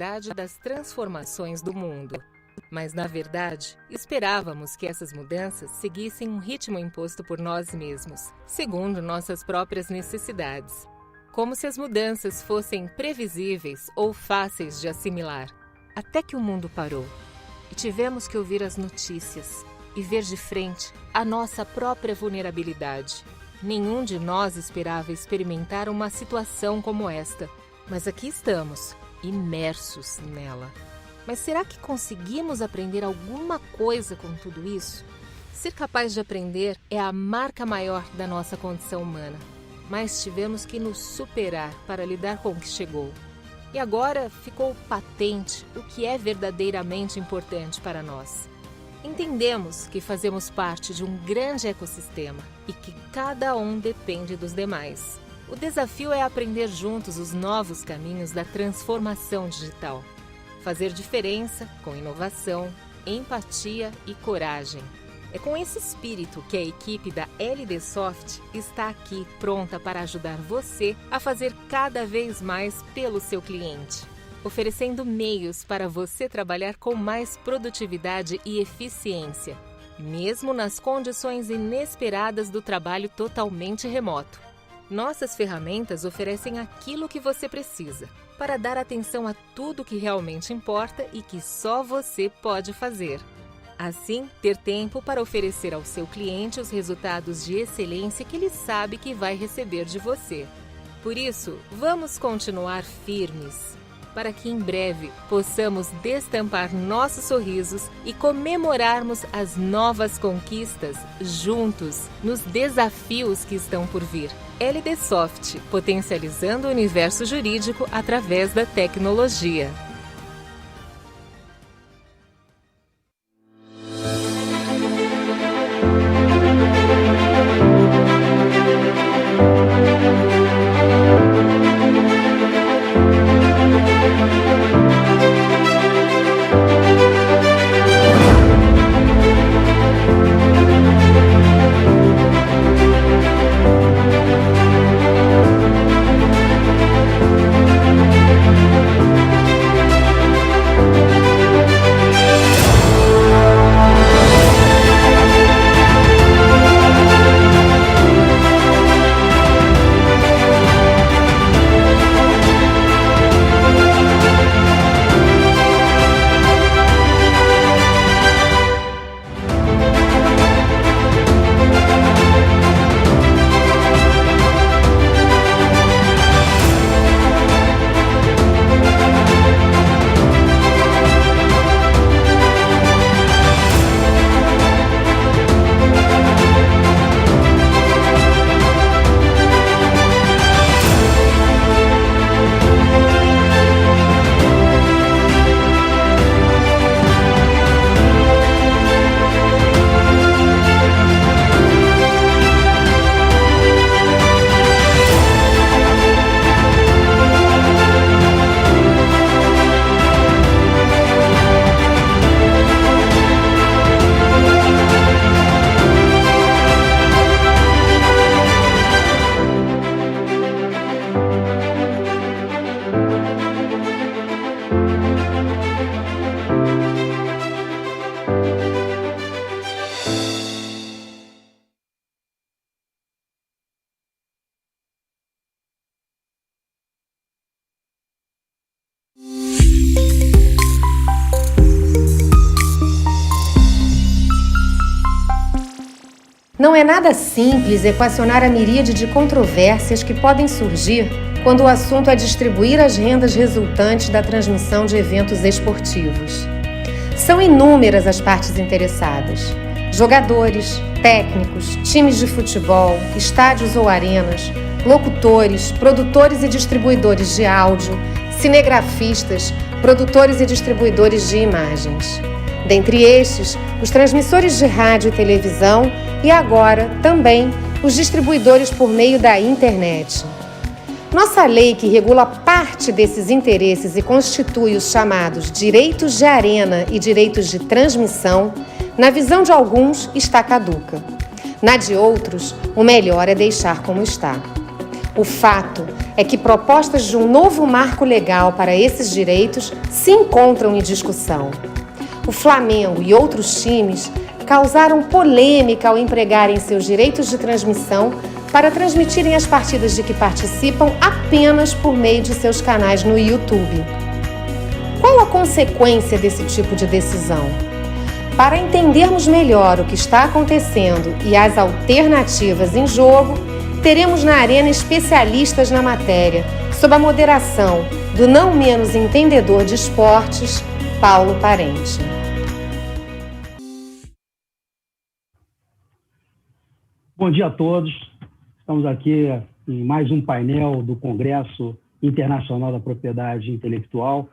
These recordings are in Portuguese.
velocidade das transformações do mundo. Mas, na verdade, esperávamos que essas mudanças seguissem um ritmo imposto por nós mesmos, segundo nossas próprias necessidades. Como se as mudanças fossem previsíveis ou fáceis de assimilar. Até que o mundo parou e tivemos que ouvir as notícias e ver de frente a nossa própria vulnerabilidade. Nenhum de nós esperava experimentar uma situação como esta, mas aqui estamos, imersos nela. Mas será que conseguimos aprender alguma coisa com tudo isso? Ser capaz de aprender é a marca maior da nossa condição humana, mas tivemos que nos superar para lidar com o que chegou. E agora ficou patente o que é verdadeiramente importante para nós. Entendemos que fazemos parte de um grande ecossistema e que cada um depende dos demais. O desafio é aprender juntos os novos caminhos da transformação digital. Fazer diferença com inovação, empatia e coragem. É com esse espírito que a equipe da LD Soft está aqui pronta para ajudar você a fazer cada vez mais pelo seu cliente, oferecendo meios para você trabalhar com mais produtividade e eficiência, mesmo nas condições inesperadas do trabalho totalmente remoto. Nossas ferramentas oferecem aquilo que você precisa para dar atenção a tudo que realmente importa e que só você pode fazer. Assim, ter tempo para oferecer ao seu cliente os resultados de excelência que ele sabe que vai receber de você. Por isso, vamos continuar firmes, para que em breve possamos destampar nossos sorrisos e comemorarmos as novas conquistas juntos nos desafios que estão por vir. LD Soft, potencializando o universo jurídico através da tecnologia. Não é nada simples equacionar a miríade de controvérsias que podem surgir quando o assunto é distribuir as rendas resultantes da transmissão de eventos esportivos. São inúmeras as partes interessadas: jogadores, técnicos, times de futebol, estádios ou arenas, locutores, produtores e distribuidores de áudio, cinegrafistas, produtores e distribuidores de imagens. Dentre estes, os transmissores de rádio e televisão e agora, também, os distribuidores por meio da internet. Nossa lei, que regula parte desses interesses e constitui os chamados direitos de arena e direitos de transmissão, na visão de alguns, está caduca. Na de outros, o melhor é deixar como está. O fato é que propostas de um novo marco legal para esses direitos se encontram em discussão. O Flamengo e outros times causaram polêmica ao empregarem seus direitos de transmissão para transmitirem as partidas de que participam apenas por meio de seus canais no YouTube. Qual a consequência desse tipo de decisão? Para entendermos melhor o que está acontecendo e as alternativas em jogo, teremos na Arena especialistas na matéria, sob a moderação do não menos entendedor de esportes, Paulo Parente. Bom dia a todos. Estamos aqui em mais um painel do Congresso Internacional da Propriedade Intelectual.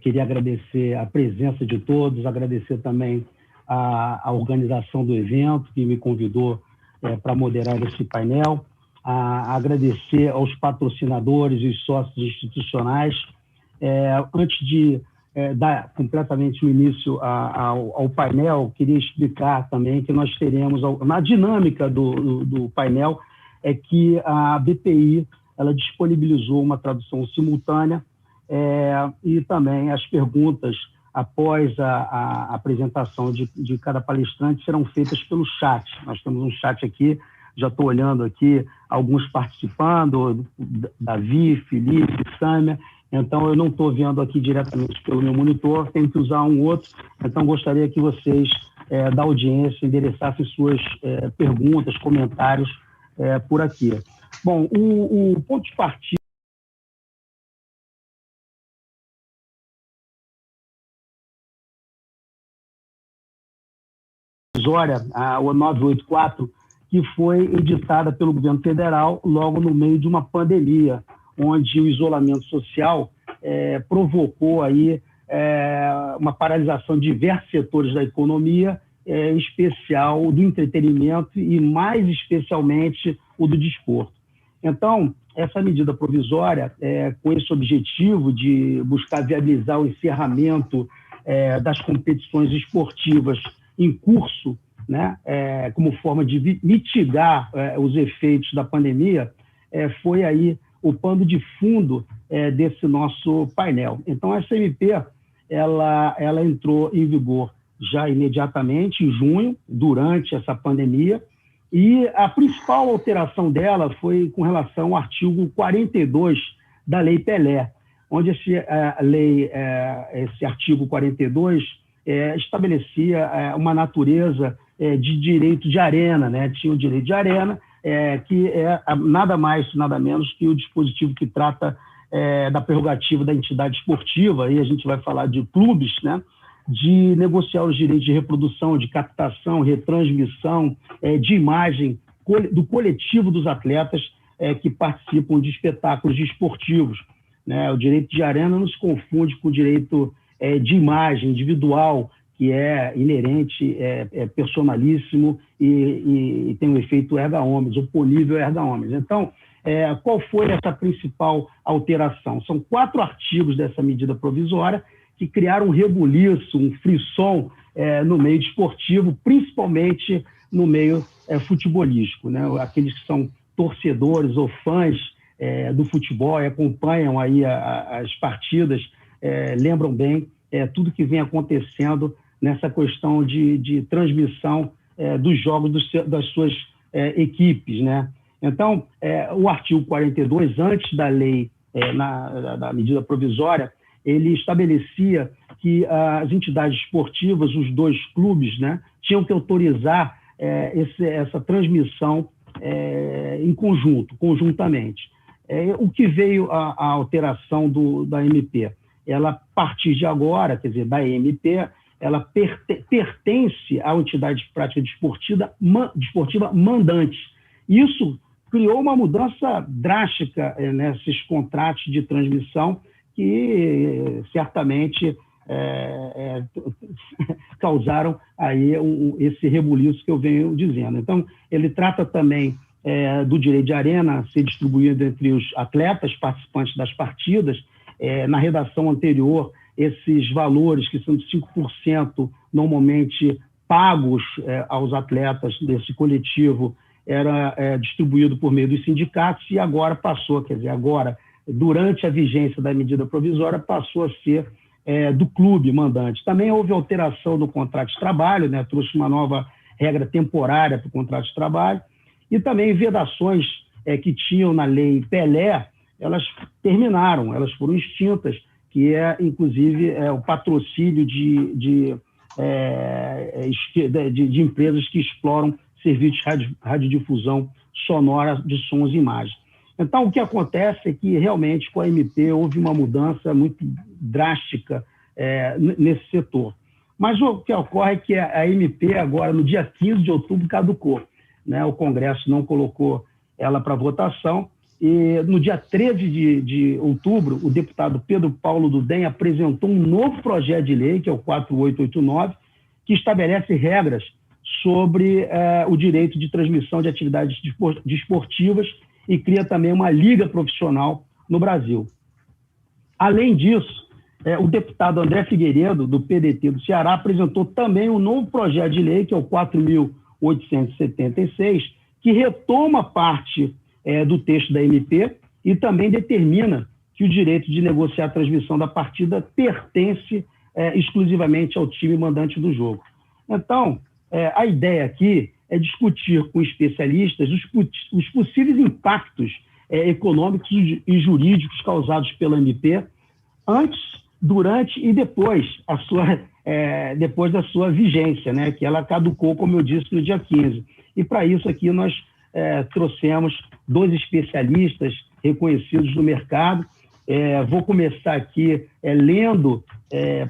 Queria agradecer a presença de todos, agradecer também a organização do evento, que me convidou para moderar esse painel, agradecer aos patrocinadores e sócios institucionais. Antes de dar completamente o início ao painel, queria explicar também que nós teremos, na dinâmica do painel, é que a BPI ela disponibilizou uma tradução simultânea e também as perguntas após a apresentação de cada palestrante serão feitas pelo chat. Nós temos um chat aqui, já estou olhando aqui, alguns participando, Davi, Felipe, Sâmia, então eu não estou vendo aqui diretamente pelo meu monitor, tenho que usar um outro, então gostaria que vocês, da audiência, endereçassem suas perguntas, comentários por aqui. Bom, o ponto de partida o 984, que foi editada pelo governo federal logo no meio de uma pandemia, onde o isolamento social provocou aí, uma paralisação de diversos setores da economia, em especial do entretenimento e, mais especialmente, o do desporto. Então, essa medida provisória, com esse objetivo de buscar viabilizar o encerramento das competições esportivas em curso, né, como forma de mitigar os efeitos da pandemia, foi aí o pano de fundo desse nosso painel. Então, essa MP ela entrou em vigor já imediatamente, em junho, durante essa pandemia, e a principal alteração dela foi com relação ao artigo 42 da Lei Pelé, onde esse artigo 42 estabelecia uma natureza de direito de arena, né? Tinha o direito de arena, que é nada mais, nada menos que o dispositivo que trata da prerrogativa da entidade esportiva, aí a gente vai falar de clubes, né? De negociar os direitos de reprodução, de captação, retransmissão, de imagem do coletivo dos atletas que participam de espetáculos esportivos, né? O direito de arena não se confunde com o direito de imagem individual, que é inerente, personalíssimo e tem um efeito erga omnes, oponível erga omnes. Então, qual foi essa principal alteração? São 4 artigos dessa medida provisória que criaram um rebuliço, um frisson no meio desportivo, principalmente no meio futebolístico, né? Aqueles que são torcedores ou fãs do futebol e acompanham aí as partidas, lembram bem tudo que vem acontecendo nessa questão de transmissão dos jogos das suas equipes, né? Então, o artigo 42, antes da lei, da medida provisória, ele estabelecia que as entidades esportivas, os 2 clubes, né, tinham que autorizar essa transmissão conjuntamente. O que veio a alteração da MP? Ela, a partir de agora, quer dizer, da MP, ela pertence à entidade de prática desportiva mandante. Isso criou uma mudança drástica nesses contratos de transmissão que certamente causaram aí esse rebuliço que eu venho dizendo. Então, ele trata também do direito de arena ser distribuído entre os atletas participantes das partidas. Na redação anterior, esses valores, que são de 5%, normalmente pagos aos atletas desse coletivo, era distribuído por meio dos sindicatos e agora passou, durante a vigência da medida provisória, passou a ser do clube mandante. Também houve alteração do contrato de trabalho, né? Trouxe uma nova regra temporária para o contrato de trabalho, e também vedações que tinham na lei Pelé, elas terminaram, elas foram extintas, que inclusive, o patrocínio de empresas que exploram serviços de radiodifusão sonora de sons e imagens. Então, o que acontece é que, realmente, com a MP, houve uma mudança muito drástica nesse setor. Mas o que ocorre é que a MP, agora, no dia 15 de outubro, caducou, né? O Congresso não colocou ela para votação, e no dia 13 de outubro, o deputado Pedro Paulo do DEM apresentou um novo projeto de lei, que é o 4889, que estabelece regras sobre o direito de transmissão de atividades desportivas e cria também uma liga profissional no Brasil. Além disso, o deputado André Figueiredo, do PDT do Ceará, apresentou também um novo projeto de lei, que é o 4.876, que retoma parte do texto da MP e também determina que o direito de negociar a transmissão da partida pertence exclusivamente ao time mandante do jogo. Então, a ideia aqui é discutir com especialistas os possíveis impactos econômicos e jurídicos causados pela MP antes, durante e depois da sua vigência, né, que ela caducou, como eu disse, no dia 15. E para isso aqui nós trouxemos 2 especialistas reconhecidos no mercado. Vou começar aqui lendo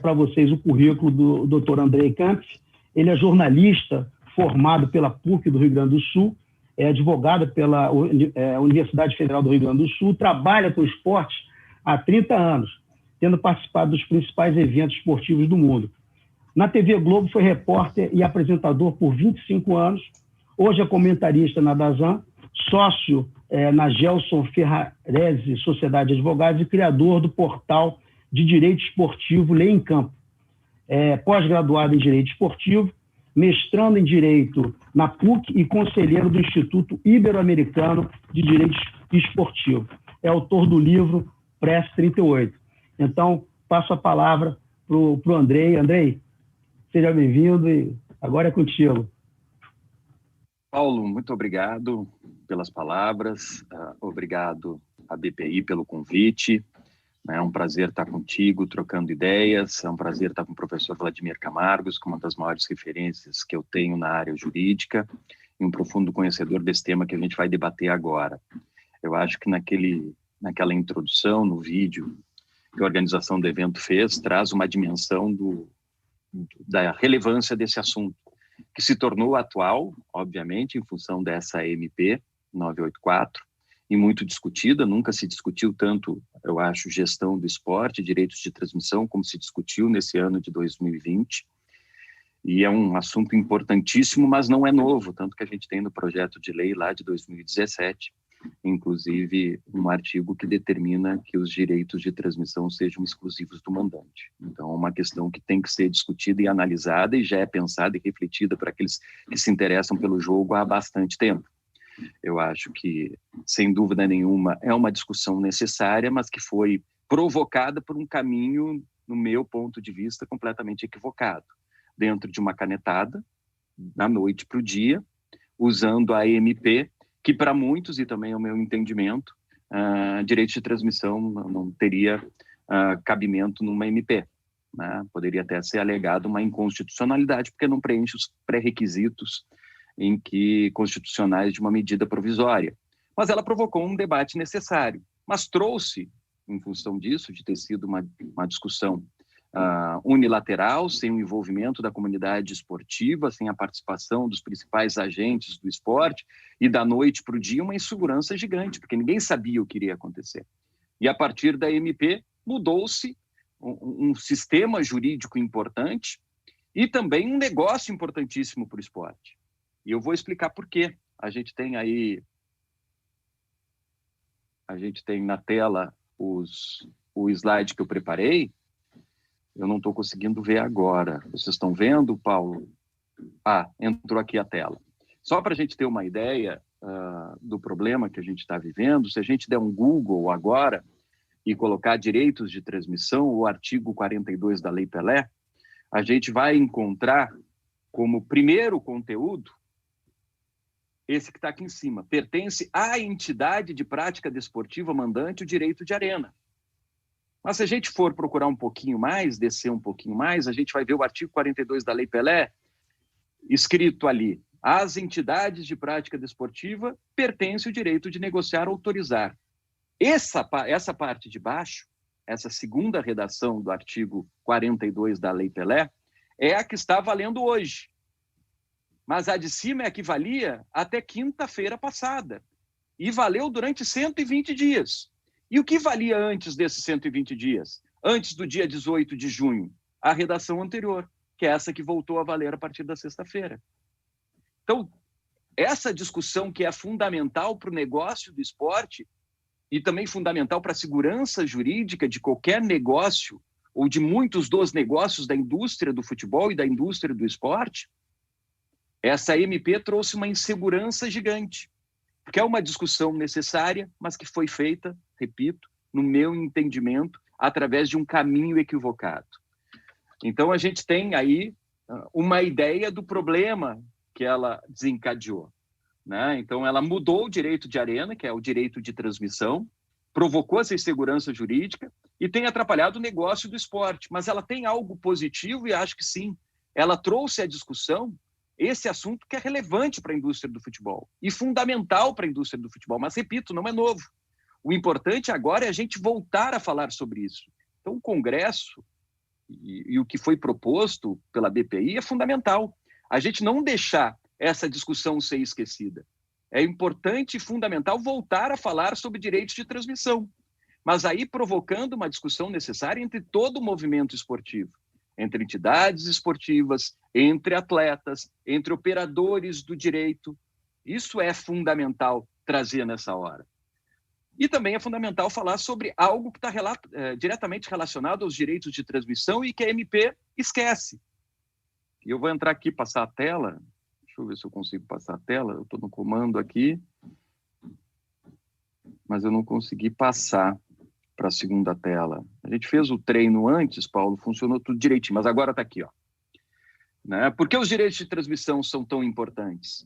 para vocês o currículo do Dr. Andrei Campos. Ele é jornalista formado pela PUC do Rio Grande do Sul, é advogado pela Universidade Federal do Rio Grande do Sul, trabalha com esportes há 30 anos, tendo participado dos principais eventos esportivos do mundo. Na TV Globo foi repórter e apresentador por 25 anos, hoje é comentarista na Dazan, sócio na Gelson Ferrarese Sociedade de Advogados e criador do portal de Direito Esportivo Lei em Campo. Pós-graduado em Direito Esportivo, mestrando em Direito na PUC e conselheiro do Instituto Ibero-Americano de Direito Esportivo. É autor do livro Press 38. Então, passo a palavra para o Andrei. Andrei, seja bem-vindo e agora é contigo. Paulo, muito obrigado pelas palavras, obrigado à BPI pelo convite. É um prazer estar contigo, trocando ideias, é um prazer estar com o professor Vladimir Camargos, que é uma das maiores referências que eu tenho na área jurídica e um profundo conhecedor desse tema que a gente vai debater agora. Eu acho que naquela introdução, no vídeo que a organização do evento fez, traz uma dimensão da relevância desse assunto, que se tornou atual, obviamente, em função dessa MP 984, e muito discutida. Nunca se discutiu tanto, eu acho, gestão do esporte, direitos de transmissão, como se discutiu nesse ano de 2020. E é um assunto importantíssimo, mas não é novo, tanto que a gente tem no projeto de lei lá de 2017, inclusive um artigo que determina que os direitos de transmissão sejam exclusivos do mandante. Então, é uma questão que tem que ser discutida e analisada e já é pensada e refletida para aqueles que se interessam pelo jogo há bastante tempo. Eu acho que, sem dúvida nenhuma, é uma discussão necessária, mas que foi provocada por um caminho, no meu ponto de vista, completamente equivocado. Dentro de uma canetada, da noite para o dia, usando a MP, que para muitos, e também é o meu entendimento, direito de transmissão não teria cabimento numa MP. Né? Poderia até ser alegado uma inconstitucionalidade, porque não preenche os pré-requisitos constitucionais de uma medida provisória. Mas ela provocou um debate necessário, mas trouxe, em função disso, de ter sido uma discussão unilateral, sem o envolvimento da comunidade esportiva, sem a participação dos principais agentes do esporte, e da noite para o dia uma insegurança gigante, porque ninguém sabia o que iria acontecer. E a partir da MP mudou-se um sistema jurídico importante e também um negócio importantíssimo para o esporte. E eu vou explicar por quê. A gente tem na tela o slide que eu preparei. Eu não estou conseguindo ver agora. Vocês estão vendo, Paulo? Entrou aqui a tela. Só para a gente ter uma ideia, do problema que a gente está vivendo, se a gente der um Google agora e colocar direitos de transmissão, o artigo 42 da Lei Pelé, a gente vai encontrar como primeiro conteúdo esse que está aqui em cima. Pertence à entidade de prática desportiva mandante o direito de arena. Mas se a gente for procurar um pouquinho mais, descer um pouquinho mais, a gente vai ver o artigo 42 da Lei Pelé, escrito ali: às entidades de prática desportiva pertence o direito de negociar ou autorizar. Essa parte de baixo, essa segunda redação do artigo 42 da Lei Pelé, é a que está valendo hoje. Mas a de cima é a que valia até quinta-feira passada. E valeu durante 120 dias. E o que valia antes desses 120 dias? Antes do dia 18 de junho? A redação anterior, que é essa que voltou a valer a partir da sexta-feira. Então, essa discussão que é fundamental para o negócio do esporte e também fundamental para a segurança jurídica de qualquer negócio ou de muitos dos negócios da indústria do futebol e da indústria do esporte, essa MP trouxe uma insegurança gigante, porque é uma discussão necessária, mas que foi feita, repito, no meu entendimento, através de um caminho equivocado. Então, a gente tem aí uma ideia do problema que ela desencadeou, né? Então, ela mudou o direito de arena, que é o direito de transmissão, provocou essa insegurança jurídica e tem atrapalhado o negócio do esporte. Mas ela tem algo positivo e acho que sim. Ela trouxe à discussão esse assunto que é relevante para a indústria do futebol e fundamental para a indústria do futebol. Mas, repito, não é novo. O importante agora é a gente voltar a falar sobre isso. Então, o Congresso e o que foi proposto pela BPI é fundamental. A gente não deixar essa discussão ser esquecida. É importante e fundamental voltar a falar sobre direitos de transmissão, mas aí provocando uma discussão necessária entre todo o movimento esportivo, entre entidades esportivas, entre atletas, entre operadores do direito. Isso é fundamental trazer nessa hora. E também é fundamental falar sobre algo que está diretamente relacionado aos direitos de transmissão e que a MP esquece. E eu vou entrar aqui, passar a tela. Deixa eu ver se eu consigo passar a tela. Eu estou no comando aqui, mas eu não consegui passar para a segunda tela. A gente fez o treino antes, Paulo, funcionou tudo direitinho, mas agora está aqui, ó. Né? Por que os direitos de transmissão são tão importantes?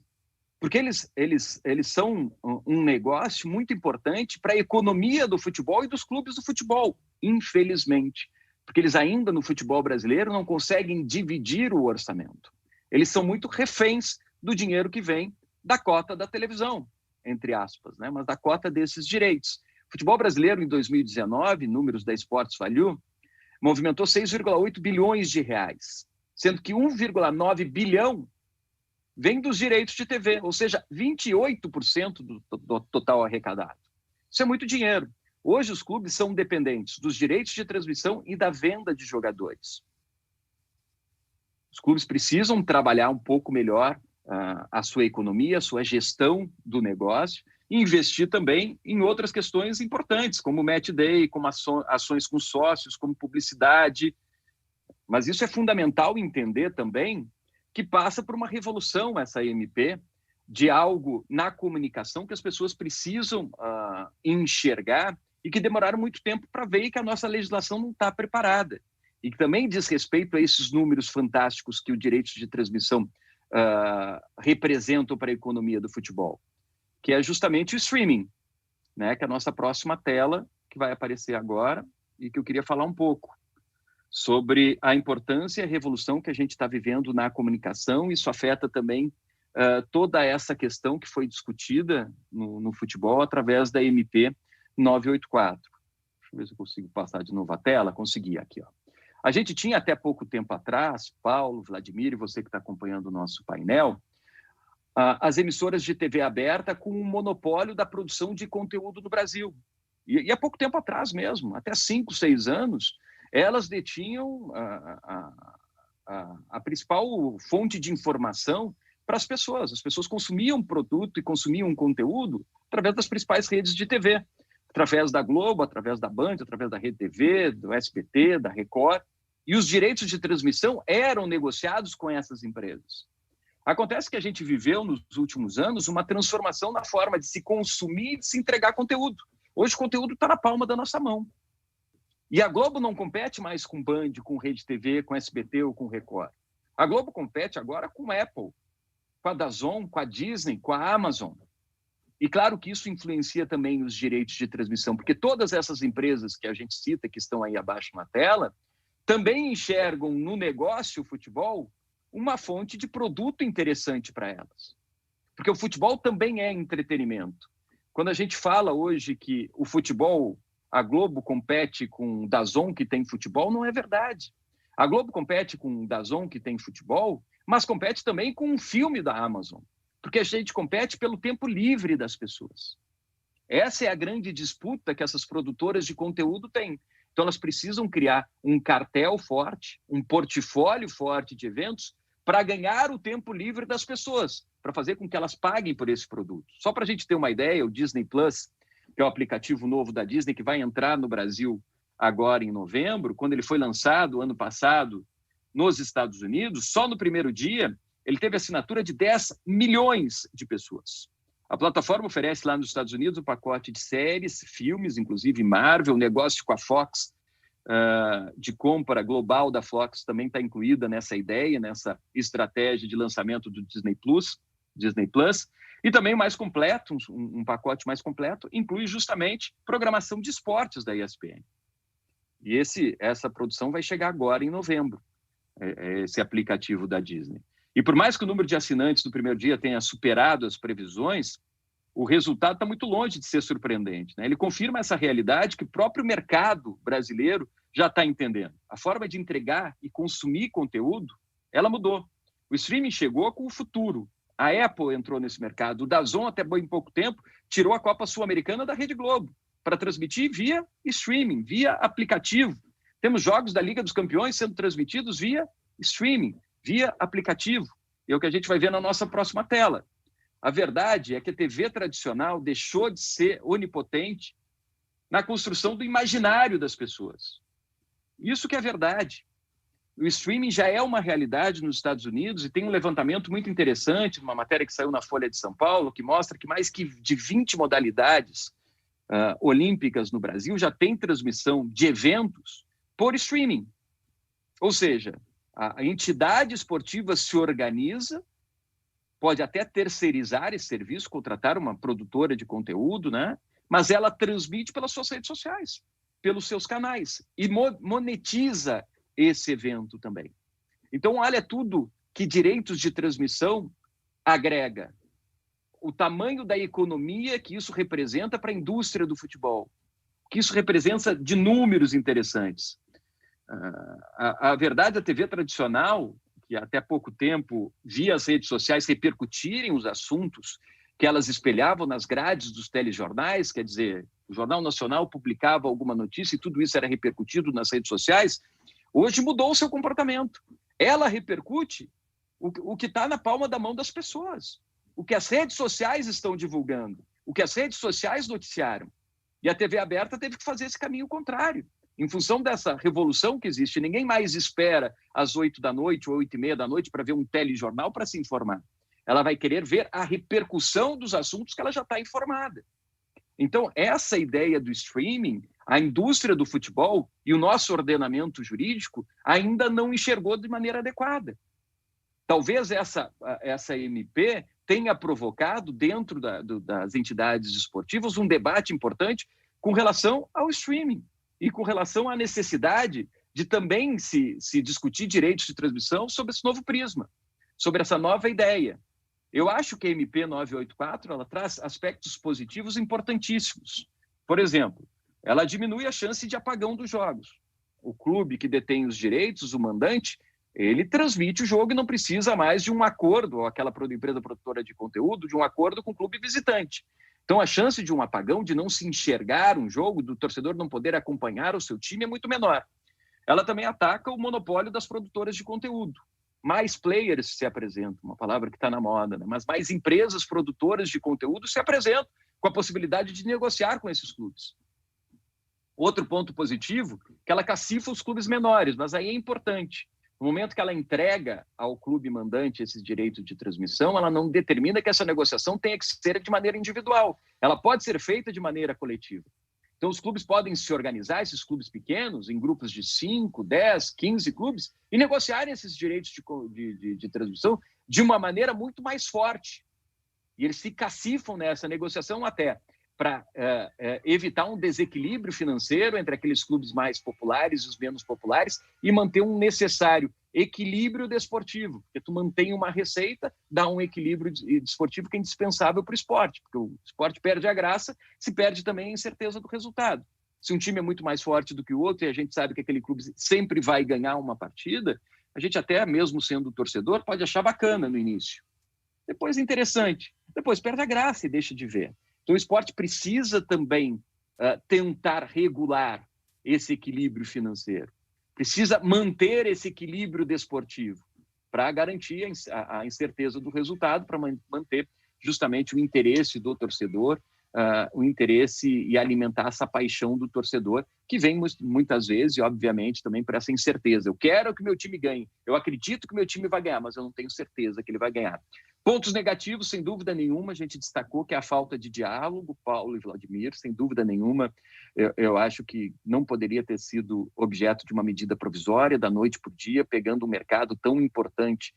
Porque eles são um negócio muito importante para a economia do futebol e dos clubes do futebol, infelizmente. Porque eles ainda, no futebol brasileiro, não conseguem dividir o orçamento. Eles são muito reféns do dinheiro que vem da cota da televisão, entre aspas, né? Mas da cota desses direitos. O futebol brasileiro, em 2019, números da Sports Value, movimentou 6,8 bilhões de reais, sendo que 1,9 bilhão vem dos direitos de TV, ou seja, 28% do total arrecadado. Isso é muito dinheiro. Hoje os clubes são dependentes dos direitos de transmissão e da venda de jogadores. Os clubes precisam trabalhar um pouco melhor a sua economia, a sua gestão do negócio e investir também em outras questões importantes, como o Match Day, como ações com sócios, como publicidade. Mas isso é fundamental entender também que passa por uma revolução, essa MP, de algo na comunicação que as pessoas precisam enxergar e que demoraram muito tempo para ver e que a nossa legislação não está preparada. E que também diz respeito a esses números fantásticos que o direito de transmissão representam para a economia do futebol, que é justamente o streaming, né? Que é a nossa próxima tela, que vai aparecer agora, e que eu queria falar um pouco sobre a importância e a revolução que a gente está vivendo na comunicação. Isso afeta também toda essa questão que foi discutida no futebol através da MP 984. Deixa eu ver se eu consigo passar de novo a tela. Consegui aqui, ó. A gente tinha até pouco tempo atrás, Paulo, Vladimir e você que está acompanhando o nosso painel, as emissoras de TV aberta com um monopólio da produção de conteúdo no Brasil. E há pouco tempo atrás mesmo, até 5, 6 anos, elas detinham a principal fonte de informação para as pessoas. As pessoas consumiam produto e consumiam conteúdo através das principais redes de TV, através da Globo, através da Band, através da Rede TV, do SBT, da Record. E os direitos de transmissão eram negociados com essas empresas. Acontece que a gente viveu nos últimos anos uma transformação na forma de se consumir e de se entregar conteúdo. Hoje o conteúdo está na palma da nossa mão. E a Globo não compete mais com Band, com Rede TV, com SBT ou com Record. A Globo compete agora com a Apple, com a DAZN, com a Disney, com a Amazon. E claro que isso influencia também os direitos de transmissão, porque todas essas empresas que a gente cita, que estão aí abaixo na tela, também enxergam no negócio o futebol uma fonte de produto interessante para elas. Porque o futebol também é entretenimento. Quando a gente fala hoje que o futebol, a Globo compete com o DAZN, que tem futebol, não é verdade. A Globo compete com o DAZN, que tem futebol, mas compete também com um filme da Amazon. Porque a gente compete pelo tempo livre das pessoas. Essa é a grande disputa que essas produtoras de conteúdo têm. Então, elas precisam criar um cartel forte, um portfólio forte de eventos para ganhar o tempo livre das pessoas, para fazer com que elas paguem por esse produto. Só para a gente ter uma ideia, o Disney Plus, que é o aplicativo novo da Disney, que vai entrar no Brasil agora em novembro, quando ele foi lançado ano passado nos Estados Unidos, só no primeiro dia, ele teve assinatura de 10 milhões de pessoas. A plataforma oferece lá nos Estados Unidos um pacote de séries, filmes, inclusive Marvel, negócio com a Fox, de compra global da Fox também está incluída nessa ideia, nessa estratégia de lançamento do Disney Plus, e também mais completo, um pacote mais completo, inclui justamente programação de esportes da ESPN. E essa produção vai chegar agora em novembro, esse aplicativo da Disney. E por mais que o número de assinantes do primeiro dia tenha superado as previsões, o resultado está muito longe de ser surpreendente, né? Ele confirma essa realidade que o próprio mercado brasileiro já está entendendo. A forma de entregar e consumir conteúdo, ela mudou. O streaming chegou com o futuro. A Apple entrou nesse mercado. O DAZN, até bem pouco tempo, tirou a Copa Sul-Americana da Rede Globo para transmitir via streaming, via aplicativo. Temos jogos da Liga dos Campeões sendo transmitidos via streaming, via aplicativo. É o que a gente vai ver na nossa próxima tela. A verdade é que a TV tradicional deixou de ser onipotente na construção do imaginário das pessoas. Isso que é verdade. O streaming já é uma realidade nos Estados Unidos e tem um levantamento muito interessante, uma matéria que saiu na Folha de São Paulo, que mostra que mais que de 20 modalidades olímpicas no Brasil já tem transmissão de eventos por streaming. Ou seja, a entidade esportiva se organiza, pode até terceirizar esse serviço, contratar uma produtora de conteúdo, né? Mas ela transmite pelas suas redes sociais, pelos seus canais, e monetiza esse evento também. Então, olha tudo que direitos de transmissão agrega. O tamanho da economia que isso representa para a indústria do futebol, que isso representa de números interessantes. A verdade, a TV tradicional, que até pouco tempo via as redes sociais repercutirem os assuntos que elas espelhavam nas grades dos telejornais, quer dizer, o Jornal Nacional publicava alguma notícia e tudo isso era repercutido nas redes sociais, hoje mudou o seu comportamento. Ela repercute o que está na palma da mão das pessoas, o que as redes sociais estão divulgando, o que as redes sociais noticiaram. E a TV aberta teve que fazer esse caminho contrário. Em função dessa revolução que existe, ninguém mais espera às 8 da noite ou 8h30 da noite para ver um telejornal para se informar. Ela vai querer ver a repercussão dos assuntos que ela já está informada. Então, essa ideia do streaming, a indústria do futebol e o nosso ordenamento jurídico ainda não enxergou de maneira adequada. Talvez essa MP tenha provocado, dentro das entidades esportivas, um debate importante com relação ao streaming e com relação à necessidade de também se discutir direitos de transmissão sob esse novo prisma, sobre essa nova ideia. Eu acho que a MP 984 ela traz aspectos positivos importantíssimos. Por exemplo, ela diminui a chance de apagão dos jogos. O clube que detém os direitos, o mandante, ele transmite o jogo e não precisa mais de um acordo, ou aquela empresa produtora de conteúdo, de um acordo com o clube visitante. Então, a chance de um apagão, de não se enxergar um jogo, do torcedor não poder acompanhar o seu time, é muito menor. Ela também ataca o monopólio das produtoras de conteúdo. Mais players se apresentam, uma palavra que está na moda, né? Mas mais empresas produtoras de conteúdo se apresentam com a possibilidade de negociar com esses clubes. Outro ponto positivo, que ela cacifa os clubes menores, mas aí é importante. No momento que ela entrega ao clube mandante esse direito de transmissão, ela não determina que essa negociação tenha que ser de maneira individual. Ela pode ser feita de maneira coletiva. Então, os clubes podem se organizar, esses clubes pequenos, em grupos de 5, 10, 15 clubes, e negociarem esses direitos de transmissão de uma maneira muito mais forte. E eles se cacifam nessa negociação até para evitar um desequilíbrio financeiro entre aqueles clubes mais populares e os menos populares e manter um necessário equilíbrio desportivo, porque tu mantém uma receita, dá um equilíbrio desportivo que é indispensável para o esporte, porque o esporte perde a graça, se perde também a incerteza do resultado. Se um time é muito mais forte do que o outro e a gente sabe que aquele clube sempre vai ganhar uma partida, a gente até, mesmo sendo torcedor, pode achar bacana no início. Depois é interessante, depois perde a graça e deixa de ver. Então, o esporte precisa também tentar regular esse equilíbrio financeiro. Precisa manter esse equilíbrio desportivo para garantir a incerteza do resultado, para manter justamente o interesse do torcedor, o interesse e alimentar essa paixão do torcedor, que vem muitas vezes, e obviamente, também por essa incerteza. Eu quero que meu time ganhe, eu acredito que meu time vai ganhar, mas eu não tenho certeza que ele vai ganhar. Pontos negativos, sem dúvida nenhuma, a gente destacou que é a falta de diálogo, Paulo e Vladimir, sem dúvida nenhuma, eu acho que não poderia ter sido objeto de uma medida provisória, da noite para o dia, pegando um mercado tão importante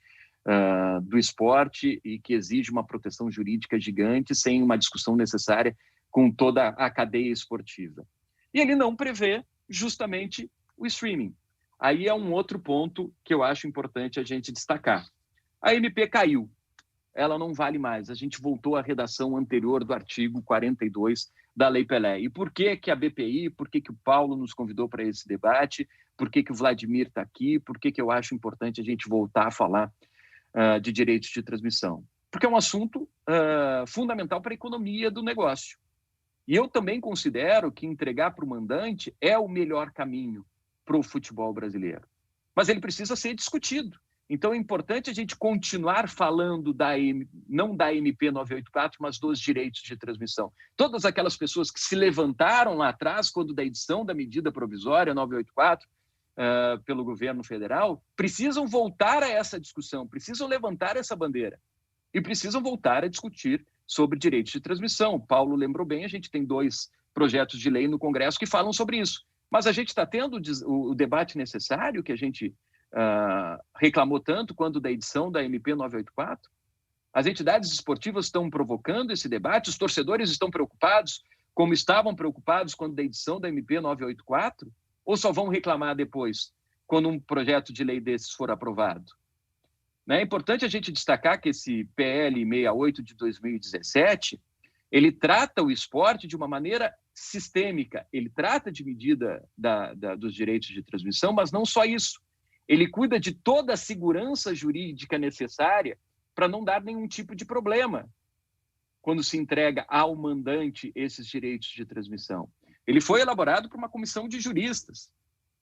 do esporte e que exige uma proteção jurídica gigante, sem uma discussão necessária com toda a cadeia esportiva. E ele não prevê justamente o streaming. Aí é um outro ponto que eu acho importante a gente destacar. A MP caiu. Ela não vale mais. A gente voltou à redação anterior do artigo 42 da Lei Pelé. E por que que a BPI, por que que o Paulo nos convidou para esse debate, por que que o Vladimir está aqui, por que que eu acho importante a gente voltar a falar de direitos de transmissão? Porque é um assunto fundamental para a economia do negócio. E eu também considero que entregar para o mandante é o melhor caminho para o futebol brasileiro. Mas ele precisa ser discutido. Então, é importante a gente continuar falando não da MP 984, mas dos direitos de transmissão. Todas aquelas pessoas que se levantaram lá atrás, quando da edição da medida provisória 984, pelo governo federal, precisam voltar a essa discussão, precisam levantar essa bandeira e precisam voltar a discutir sobre direitos de transmissão. O Paulo lembrou bem, a gente tem 2 projetos de lei no Congresso que falam sobre isso. Mas a gente está tendo o debate necessário que a gente reclamou tanto quando da edição da MP 984. As entidades esportivas estão provocando esse debate, os torcedores estão preocupados, como estavam preocupados quando da edição da MP 984, ou só vão reclamar depois, quando um projeto de lei desses for aprovado? É importante a gente destacar que esse PL 68 de 2017, ele trata o esporte de uma maneira sistêmica, ele trata de medida dos direitos de transmissão, mas não só isso. Ele cuida de toda a segurança jurídica necessária para não dar nenhum tipo de problema quando se entrega ao mandante esses direitos de transmissão. Ele foi elaborado por uma comissão de juristas,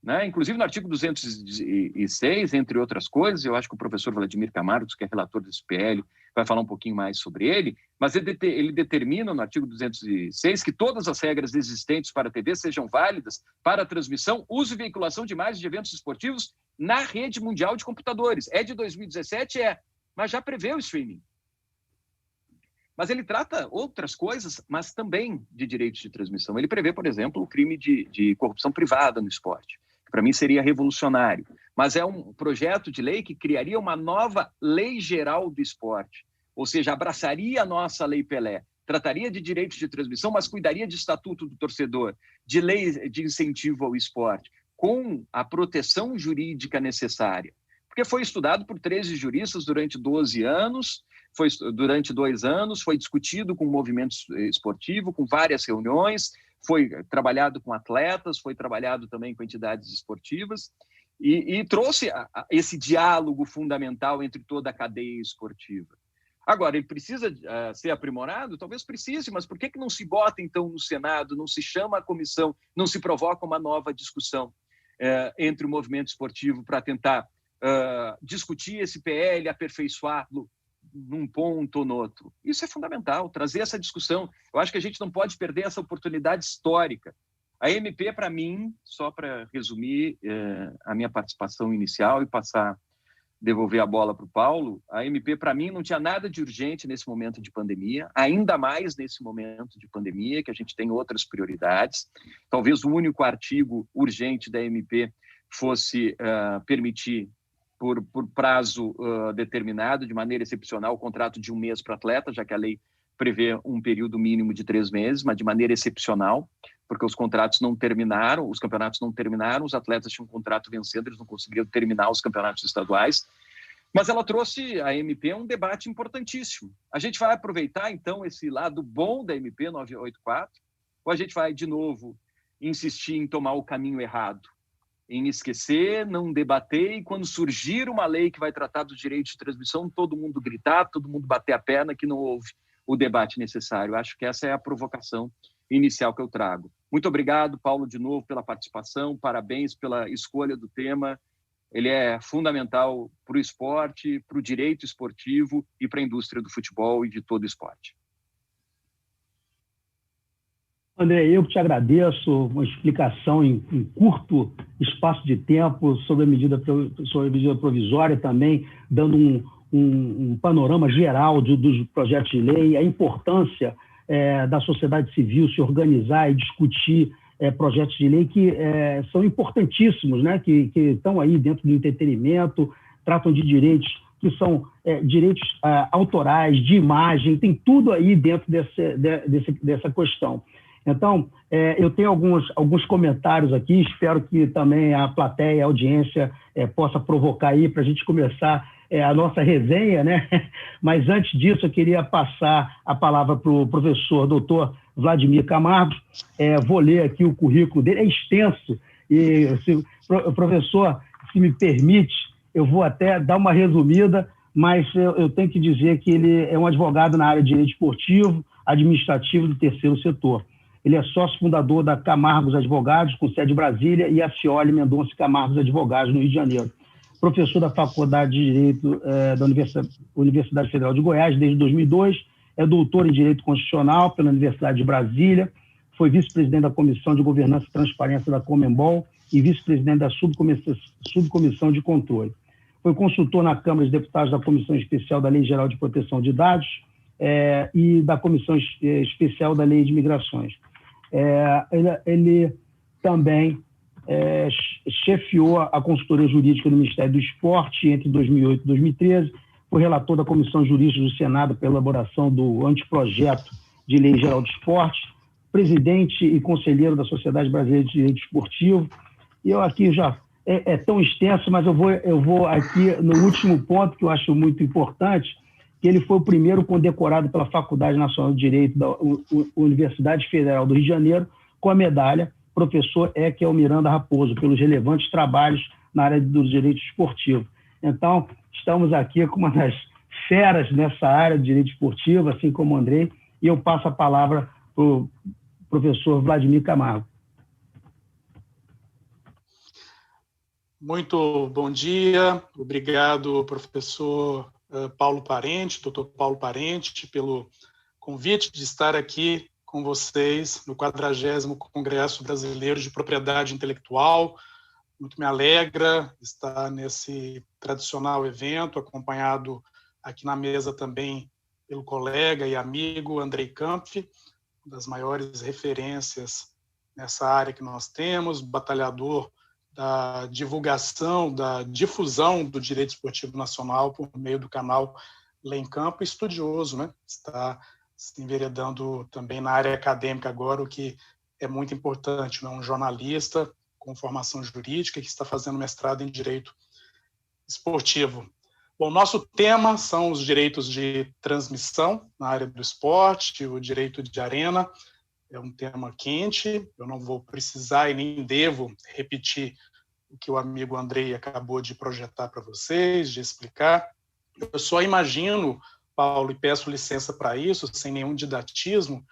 né? Inclusive no artigo 206, entre outras coisas, eu acho que o professor Vladimir Camargos, que é relator desse PL, vai falar um pouquinho mais sobre ele, mas ele determina no artigo 206 que todas as regras existentes para a TV sejam válidas para a transmissão, uso e veiculação de imagens de eventos esportivos na rede mundial de computadores. É de 2017? Mas já prevê o streaming. Mas ele trata outras coisas, mas também de direitos de transmissão. Ele prevê, por exemplo, o crime de corrupção privada no esporte, que para mim seria revolucionário. Mas é um projeto de lei que criaria uma nova lei geral do esporte, ou seja, abraçaria a nossa Lei Pelé, trataria de direitos de transmissão, mas cuidaria de estatuto do torcedor, de lei de incentivo ao esporte, com a proteção jurídica necessária. Porque foi estudado por 13 juristas durante 12 anos, durante 2 anos, foi discutido com o movimento esportivo, com várias reuniões, foi trabalhado com atletas, foi trabalhado também com entidades esportivas, e trouxe esse diálogo fundamental entre toda a cadeia esportiva. Agora, ele precisa ser aprimorado? Talvez precise, mas por que não se bota, então, no Senado, não se chama a comissão, não se provoca uma nova discussão entre o movimento esportivo para tentar discutir esse PL, aperfeiçoá-lo num ponto ou no outro? Isso é fundamental, trazer essa discussão. Eu acho que a gente não pode perder essa oportunidade histórica. A MP, para mim, só para resumir a minha participação inicial e devolver a bola para o Paulo, a MP, para mim, não tinha nada de urgente nesse momento de pandemia, ainda mais nesse momento de pandemia, que a gente tem outras prioridades. Talvez o único artigo urgente da MP fosse permitir, por prazo determinado, de maneira excepcional, o contrato de 1 mês para atleta, já que a lei prevê um período mínimo de 3 meses, mas de maneira excepcional, porque os contratos não terminaram, os campeonatos não terminaram, os atletas tinham um contrato vencendo, eles não conseguiram terminar os campeonatos estaduais. Mas ela trouxe, a MP, um debate importantíssimo. A gente vai aproveitar, então, esse lado bom da MP 984, ou a gente vai, de novo, insistir em tomar o caminho errado, em esquecer, não debater, e quando surgir uma lei que vai tratar dos direitos de transmissão, todo mundo gritar, todo mundo bater a perna que não houve o debate necessário. Acho que essa é a provocação inicial que eu trago. Muito obrigado, Paulo, de novo, pela participação, parabéns pela escolha do tema. Ele é fundamental para o esporte, para o direito esportivo e para a indústria do futebol e de todo o esporte. André, eu que te agradeço, uma explicação em curto espaço de tempo sobre a medida provisória, também dando um panorama geral dos projetos de lei, a importância da sociedade civil se organizar e discutir projetos de lei que são importantíssimos, né? Que estão aí dentro do entretenimento, tratam de direitos que são direitos autorais, de imagem, tem tudo aí dentro dessa questão. Então, eu tenho alguns comentários aqui, espero que também a plateia, a audiência possa provocar aí para a gente começar a nossa resenha, né? Mas antes disso, eu queria passar a palavra para o professor doutor Vladimir Camargo. Vou ler aqui o currículo dele, é extenso, e professor, se me permite, eu vou até dar uma resumida, mas eu tenho que dizer que ele é um advogado na área de direito esportivo, administrativo do terceiro setor. Ele é sócio fundador da Camargos Advogados, com sede em Brasília, e a Cioli Mendonça Camargos Advogados, no Rio de Janeiro. Professor da Faculdade de Direito da Universidade Federal de Goiás desde 2002, é doutor em Direito Constitucional pela Universidade de Brasília, foi vice-presidente da Comissão de Governança e Transparência da Conmebol e vice-presidente da Subcomissão de Controle. Foi consultor na Câmara de Deputados da Comissão Especial da Lei Geral de Proteção de Dados e da Comissão Especial da Lei de Migrações. Ele também chefiou a consultoria jurídica do Ministério do Esporte entre 2008 e 2013, foi relator da Comissão Jurídica do Senado pela elaboração do anteprojeto de Lei Geral do Esporte, presidente e conselheiro da Sociedade Brasileira de Direito Esportivo. E eu aqui já é tão extenso, mas eu vou aqui no último ponto, que eu acho muito importante, que ele foi o primeiro condecorado pela Faculdade Nacional de Direito da Universidade Federal do Rio de Janeiro com a medalha Professor Ekel Miranda Raposo, pelos relevantes trabalhos na área do direito esportivo. Então, estamos aqui com uma das feras nessa área de direito esportivo, assim como o Andrei, e eu passo a palavra para o professor Vladimir Camargo. Muito bom dia, obrigado, professor Paulo Parente, doutor Paulo Parente, pelo convite de estar aqui com vocês no 40º Congresso Brasileiro de Propriedade Intelectual. Muito me alegra estar nesse tradicional evento, acompanhado aqui na mesa também pelo colega e amigo Andrei Kampf, uma das maiores referências nessa área que nós temos, batalhador da divulgação, da difusão do direito esportivo nacional por meio do canal Lei em Campo, estudioso, né? Está se enveredando também na área acadêmica agora, o que é muito importante, né? Um jornalista com formação jurídica que está fazendo mestrado em direito esportivo. Bom, nosso tema são os direitos de transmissão na área do esporte, o direito de arena. É um tema quente, eu não vou precisar e nem devo repetir o que o amigo Andrei acabou de projetar para vocês, de explicar. Eu só imagino, Paulo, e peço licença para isso, sem nenhum didatismo,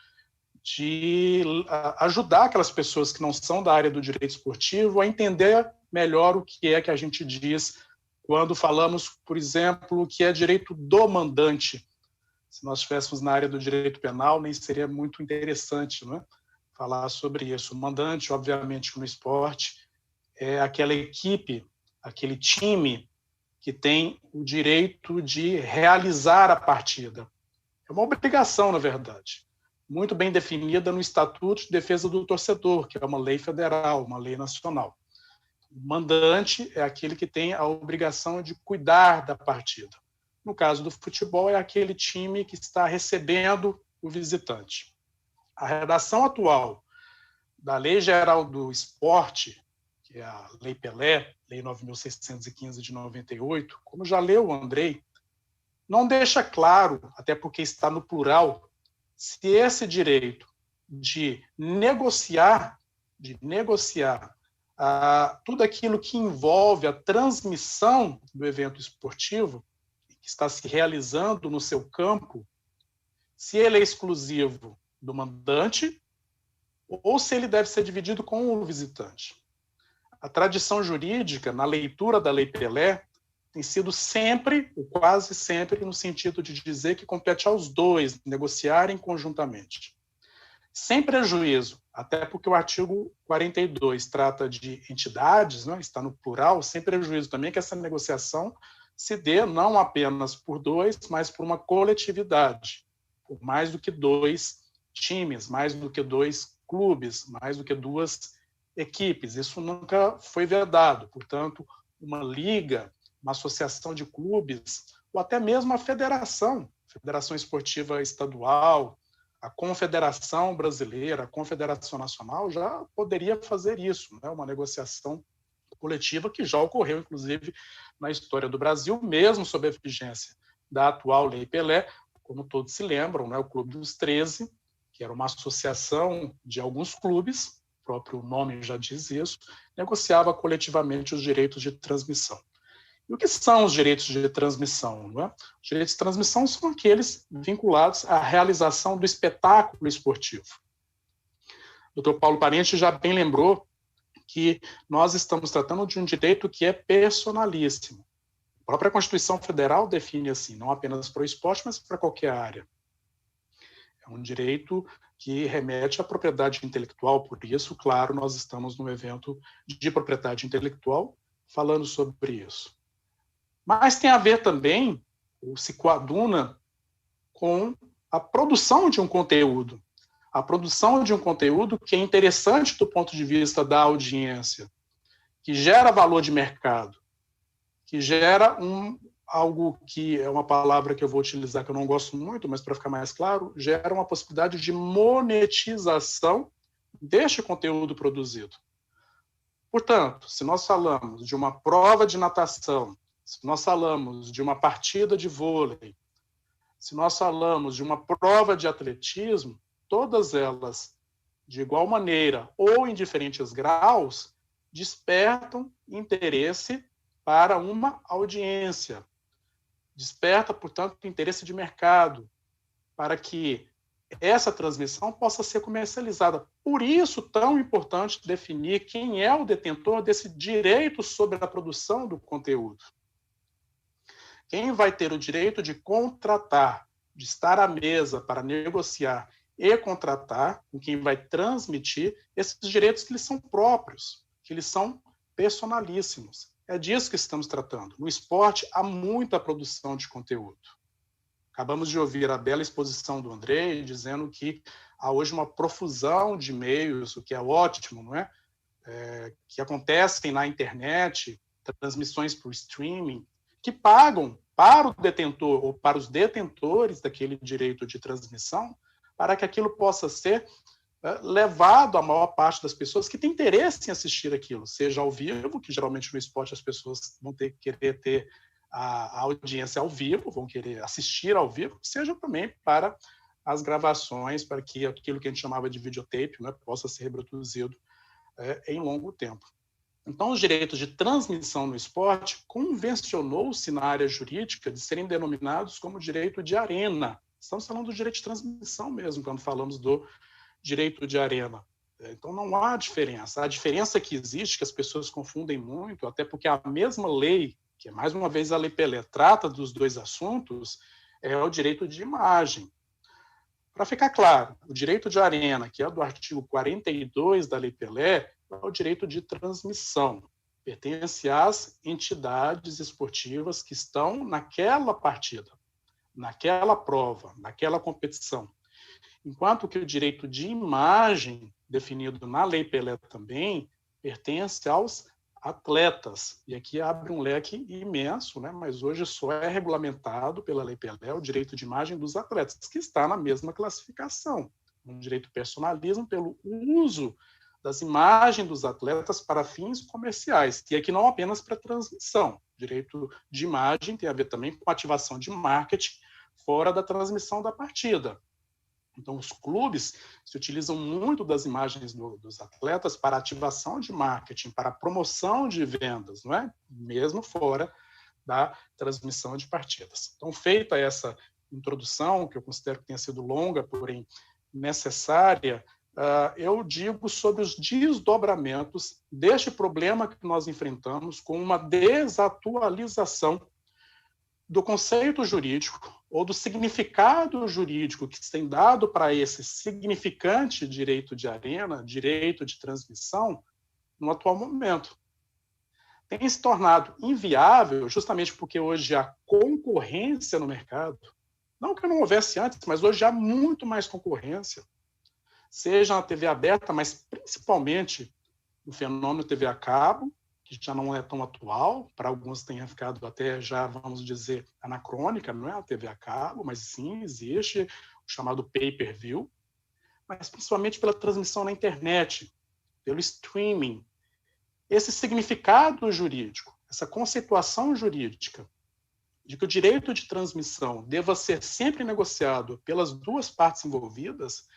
de ajudar aquelas pessoas que não são da área do direito esportivo a entender melhor o que é que a gente diz quando falamos, por exemplo, o que é direito do mandante. Se nós estivéssemos na área do direito penal, nem seria muito interessante, não é? falar sobre isso. O mandante, obviamente, no esporte, é aquela equipe, aquele time que tem o direito de realizar a partida. É uma obrigação, na verdade, muito bem definida no Estatuto de Defesa do Torcedor, que é uma lei federal, uma lei nacional. O mandante é aquele que tem a obrigação de cuidar da partida. No caso do futebol, é aquele time que está recebendo o visitante. A redação atual da Lei Geral do Esporte, que é a Lei Pelé, Lei 9.615 de 98, como já leu o Andrei, não deixa claro, até porque está no plural, se esse direito de negociar tudo aquilo que envolve a transmissão do evento esportivo, que está se realizando no seu campo, se ele é exclusivo do mandante ou se ele deve ser dividido com o visitante. A tradição jurídica, na leitura da Lei Pelé, tem sido sempre, ou quase sempre, no sentido de dizer que compete aos dois negociarem conjuntamente. Sem prejuízo, até porque o artigo 42 trata de entidades, né, está no plural, sem prejuízo também que essa negociação se dê não apenas por dois, mas por uma coletividade, por mais do que dois times, mais do que dois clubes, mais do que duas equipes. Isso nunca foi vedado. Portanto, uma liga, uma associação de clubes, ou até mesmo a Federação Esportiva Estadual, a Confederação Brasileira, a Confederação Nacional, já poderia fazer isso, né? Uma negociação coletiva que já ocorreu, inclusive, na história do Brasil, mesmo sob a vigência da atual Lei Pelé, como todos se lembram, né? O Clube dos 13, que era uma associação de alguns clubes, o próprio nome já diz isso, negociava coletivamente os direitos de transmissão. E o que são os direitos de transmissão? Não é? Os direitos de transmissão são aqueles vinculados à realização do espetáculo esportivo. O Dr. Paulo Parente já bem lembrou que nós estamos tratando de um direito que é personalíssimo. A própria Constituição Federal define assim, não apenas para o esporte, mas para qualquer área. É um direito que remete à propriedade intelectual, por isso, claro, nós estamos num evento de propriedade intelectual falando sobre isso. Mas tem a ver também, ou se coaduna, com a produção de um conteúdo. A produção de um conteúdo que é interessante do ponto de vista da audiência, que gera valor de mercado, que gera algo que é uma palavra que eu vou utilizar que eu não gosto muito, mas para ficar mais claro, gera uma possibilidade de monetização deste conteúdo produzido. Portanto, se nós falamos de uma prova de natação, se nós falamos de uma partida de vôlei, se nós falamos de uma prova de atletismo, todas elas, de igual maneira ou em diferentes graus, despertam interesse para uma audiência. Desperta, portanto, interesse de mercado, para que essa transmissão possa ser comercializada. Por isso, tão importante definir quem é o detentor desse direito sobre a produção do conteúdo. Quem vai ter o direito de contratar, de estar à mesa para negociar e contratar, com quem vai transmitir esses direitos que lhes são próprios, que lhes são personalíssimos. É disso que estamos tratando. No esporte, há muita produção de conteúdo. Acabamos de ouvir a bela exposição do Andrei, dizendo que há hoje uma profusão de meios, o que é ótimo, não é? Que acontecem na internet, transmissões por streaming, que pagam para o detentor ou para os detentores daquele direito de transmissão, para que aquilo possa ser levado à maior parte das pessoas que têm interesse em assistir aquilo, seja ao vivo, que geralmente no esporte as pessoas vão querer ter a audiência ao vivo, vão querer assistir ao vivo, seja também para as gravações, para que aquilo que a gente chamava de videotape, né, possa ser reproduzido em longo tempo. Então, os direitos de transmissão no esporte convencionou-se na área jurídica de serem denominados como direito de arena. Estamos falando do direito de transmissão mesmo, quando falamos do direito de arena. Então, não há diferença. A diferença que existe, que as pessoas confundem muito, até porque a mesma lei, que é mais uma vez a Lei Pelé, trata dos dois assuntos, é o direito de imagem. Para ficar claro, o direito de arena, que é do artigo 42 da Lei Pelé, é o direito de transmissão. Pertence às entidades esportivas que estão naquela partida, naquela prova, naquela competição. Enquanto que o direito de imagem, definido na Lei Pelé também, pertence aos atletas. E aqui abre um leque imenso, né? Mas hoje só é regulamentado pela Lei Pelé o direito de imagem dos atletas, que está na mesma classificação. Um direito personalismo pelo uso das imagens dos atletas para fins comerciais, e aqui não apenas para transmissão. Direito de imagem tem a ver também com ativação de marketing fora da transmissão da partida. Então, os clubes se utilizam muito das imagens dos atletas para ativação de marketing, para promoção de vendas, não é? Mesmo fora da transmissão de partidas. Então, feita essa introdução, que eu considero que tenha sido longa, porém necessária, eu digo sobre os desdobramentos deste problema que nós enfrentamos com uma desatualização do conceito jurídico ou do significado jurídico que se tem dado para esse significante direito de arena, direito de transmissão, no atual momento. Tem se tornado inviável justamente porque hoje há concorrência no mercado. Não que não houvesse antes, mas hoje há muito mais concorrência. Seja na TV aberta, mas principalmente no fenômeno TV a cabo, que já não é tão atual, para alguns tenha ficado até já, vamos dizer, anacrônica, não é a TV a cabo, mas sim, existe o chamado pay-per-view, mas principalmente pela transmissão na internet, pelo streaming. Esse significado jurídico, essa conceituação jurídica de que o direito de transmissão deva ser sempre negociado pelas duas partes envolvidas,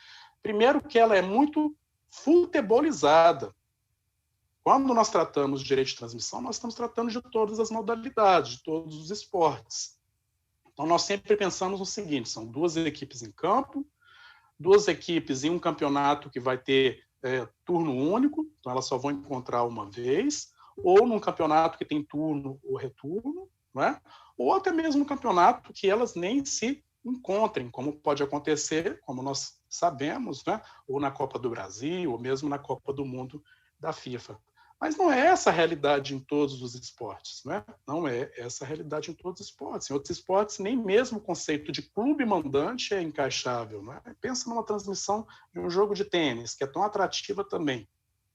primeiro que ela é muito futebolizada. Quando nós tratamos de direito de transmissão, nós estamos tratando de todas as modalidades, de todos os esportes. Então, nós sempre pensamos no seguinte, são duas equipes em campo, duas equipes em um campeonato que vai ter turno único, então elas só vão encontrar uma vez, ou num campeonato que tem turno ou retorno, né? Ou até mesmo um campeonato que elas nem se encontrem, como pode acontecer, como nós sabemos, né? Ou na Copa do Brasil, ou mesmo na Copa do Mundo da FIFA. Mas não é essa a realidade em todos os esportes, né? Não é essa a realidade em todos os esportes. Em outros esportes, nem mesmo o conceito de clube mandante é encaixável, né? Pensa numa transmissão de um jogo de tênis, que é tão atrativa também.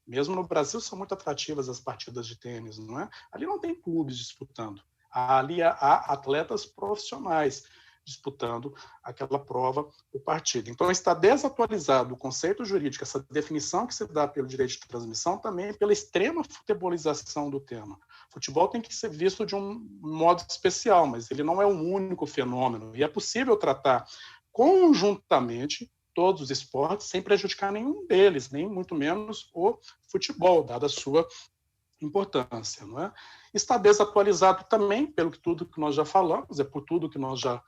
Mesmo no Brasil, são muito atrativas as partidas de tênis, não é? Ali não tem clubes disputando. Ali há atletas profissionais disputando aquela prova por partida. Então, está desatualizado o conceito jurídico, essa definição que se dá pelo direito de transmissão, também pela extrema futebolização do tema. O futebol tem que ser visto de um modo especial, mas ele não é um único fenômeno, e é possível tratar conjuntamente todos os esportes sem prejudicar nenhum deles, nem muito menos o futebol, dada a sua importância, não é? Está desatualizado também pelo tudo que nós já falamos, por tudo que nós já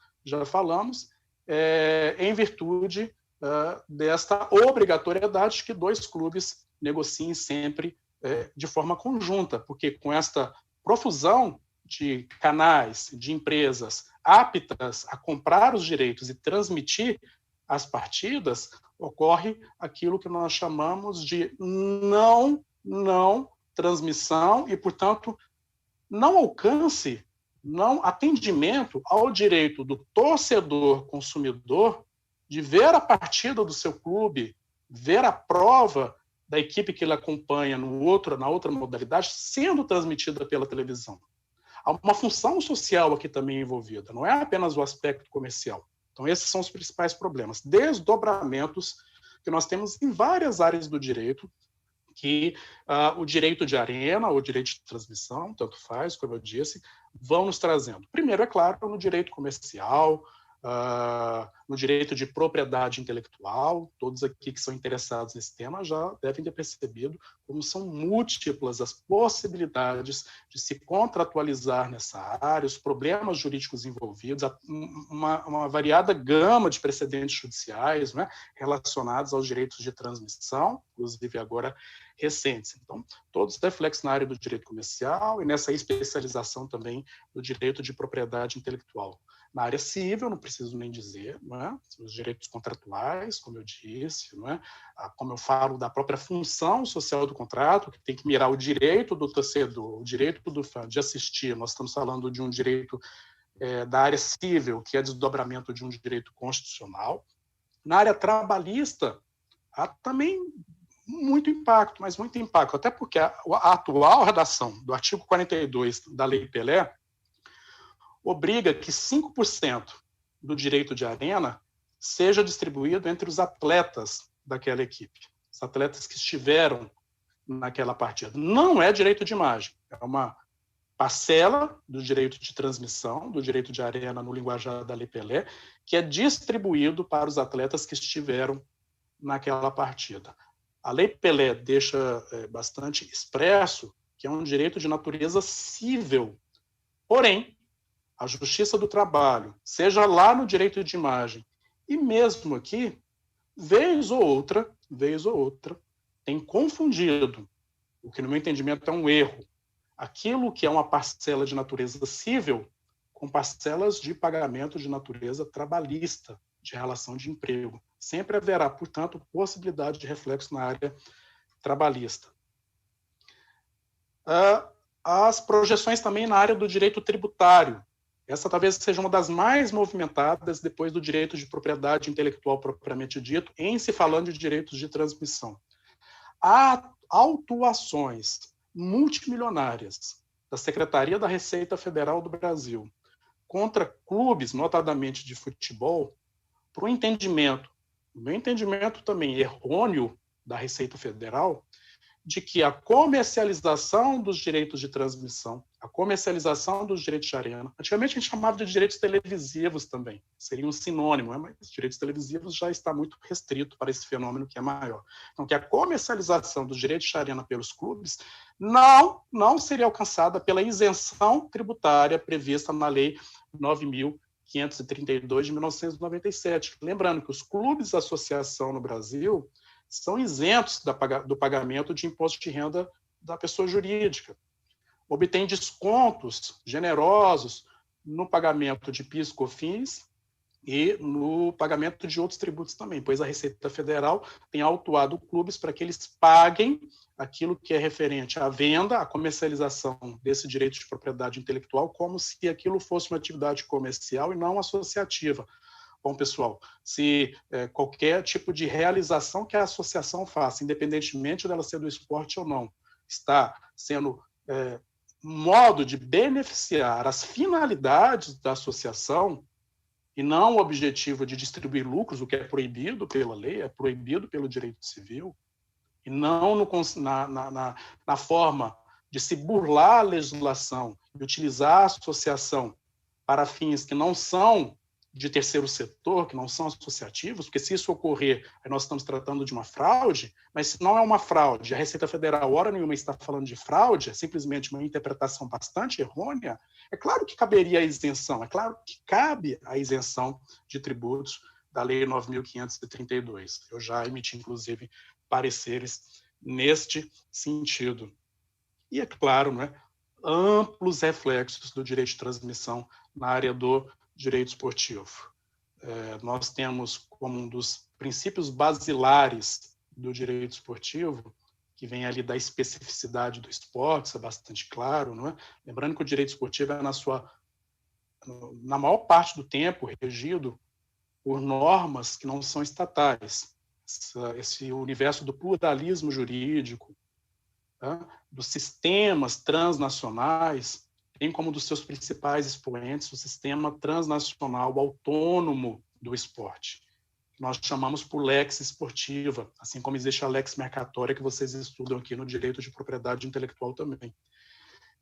falamos, em virtude desta obrigatoriedade que dois clubes negociem sempre de forma conjunta, porque com esta profusão de canais, de empresas aptas a comprar os direitos e transmitir as partidas, ocorre aquilo que nós chamamos de não transmissão e, portanto, não alcance, não atendimento ao direito do torcedor consumidor de ver a partida do seu clube, ver a prova da equipe que ele acompanha na outra modalidade sendo transmitida pela televisão. Há uma função social aqui também envolvida, não é apenas o aspecto comercial. Então, esses são os principais problemas, desdobramentos que nós temos em várias áreas do direito, que o direito de arena ou direito de transmissão, tanto faz, como eu disse, vão nos trazendo. Primeiro, é claro, no direito comercial, no direito de propriedade intelectual, todos aqui que são interessados nesse tema já devem ter percebido como são múltiplas as possibilidades de se contratualizar nessa área, os problemas jurídicos envolvidos, uma variada gama de precedentes judiciais, né, relacionados aos direitos de transmissão, inclusive agora recentes. Então, todos os reflexos na área do direito comercial e nessa especialização também do direito de propriedade intelectual. Na área civil, não preciso nem dizer, não não é? Os direitos contratuais, como eu disse, não é? Como eu falo da própria função social do contrato, que tem que mirar o direito do torcedor, o direito do fã de assistir. Nós estamos falando de um direito da área civil, que é desdobramento de um direito constitucional. Na área trabalhista, há também muito impacto, mas muito impacto, até porque a atual redação do artigo 42 da Lei Pelé obriga que 5% do direito de arena seja distribuído entre os atletas daquela equipe, os atletas que estiveram naquela partida. Não é direito de imagem, é uma parcela do direito de transmissão, do direito de arena no linguajar da Lei Pelé, que é distribuído para os atletas que estiveram naquela partida. A Lei Pelé deixa bastante expresso que é um direito de natureza civil. Porém, a Justiça do Trabalho, seja lá no direito de imagem, e mesmo aqui, vez ou outra, tem confundido, o que no meu entendimento é um erro, aquilo que é uma parcela de natureza civil com parcelas de pagamento de natureza trabalhista, de relação de emprego. Sempre haverá, portanto, possibilidade de reflexo na área trabalhista. As projeções também na área do direito tributário. Essa talvez seja uma das mais movimentadas depois do direito de propriedade intelectual propriamente dito, em se falando de direitos de transmissão. Há autuações multimilionárias da Secretaria da Receita Federal do Brasil contra clubes, notadamente de futebol, para o entendimento, o meu entendimento também errôneo da Receita Federal, de que a comercialização dos direitos de transmissão, a comercialização dos direitos de arena, antigamente a gente chamava de direitos televisivos também, seria um sinônimo, mas os direitos televisivos já está muito restrito para esse fenômeno que é maior. Então, que a comercialização dos direitos de arena pelos clubes não seria alcançada pela isenção tributária prevista na Lei 9.532 de 1997. Lembrando que os clubes de associação no Brasil são isentos do pagamento de imposto de renda da pessoa jurídica. Obtém descontos generosos no pagamento de PIS, COFINS e no pagamento de outros tributos também, pois a Receita Federal tem autuado clubes para que eles paguem aquilo que é referente à venda, à comercialização desse direito de propriedade intelectual, como se aquilo fosse uma atividade comercial e não associativa. Bom, pessoal, se qualquer tipo de realização que a associação faça, independentemente dela ser do esporte ou não, está sendo modo de beneficiar as finalidades da associação e não o objetivo de distribuir lucros, o que é proibido pela lei, é proibido pelo direito civil, e não na forma de se burlar a legislação e utilizar a associação para fins que não são de terceiro setor, que não são associativos, porque se isso ocorrer, aí nós estamos tratando de uma fraude, mas se não é uma fraude, a Receita Federal, hora nenhuma, está falando de fraude, é simplesmente uma interpretação bastante errônea, é claro que caberia a isenção, é claro que cabe a isenção de tributos da Lei 9.532. Eu já emiti, inclusive, pareceres neste sentido. E, é claro, né, amplos reflexos do direito de transmissão na área do direito esportivo. Nós temos como um dos princípios basilares do direito esportivo, que vem ali da especificidade do esporte, isso é bastante claro, não é? Lembrando que o direito esportivo é na maior parte do tempo regido por normas que não são estatais. Esse universo do pluralismo jurídico, tá? Dos sistemas transnacionais, tem como um dos seus principais expoentes o sistema transnacional autônomo do esporte. Nós chamamos por lex esportiva, assim como existe a lex mercatória que vocês estudam aqui no direito de propriedade intelectual também.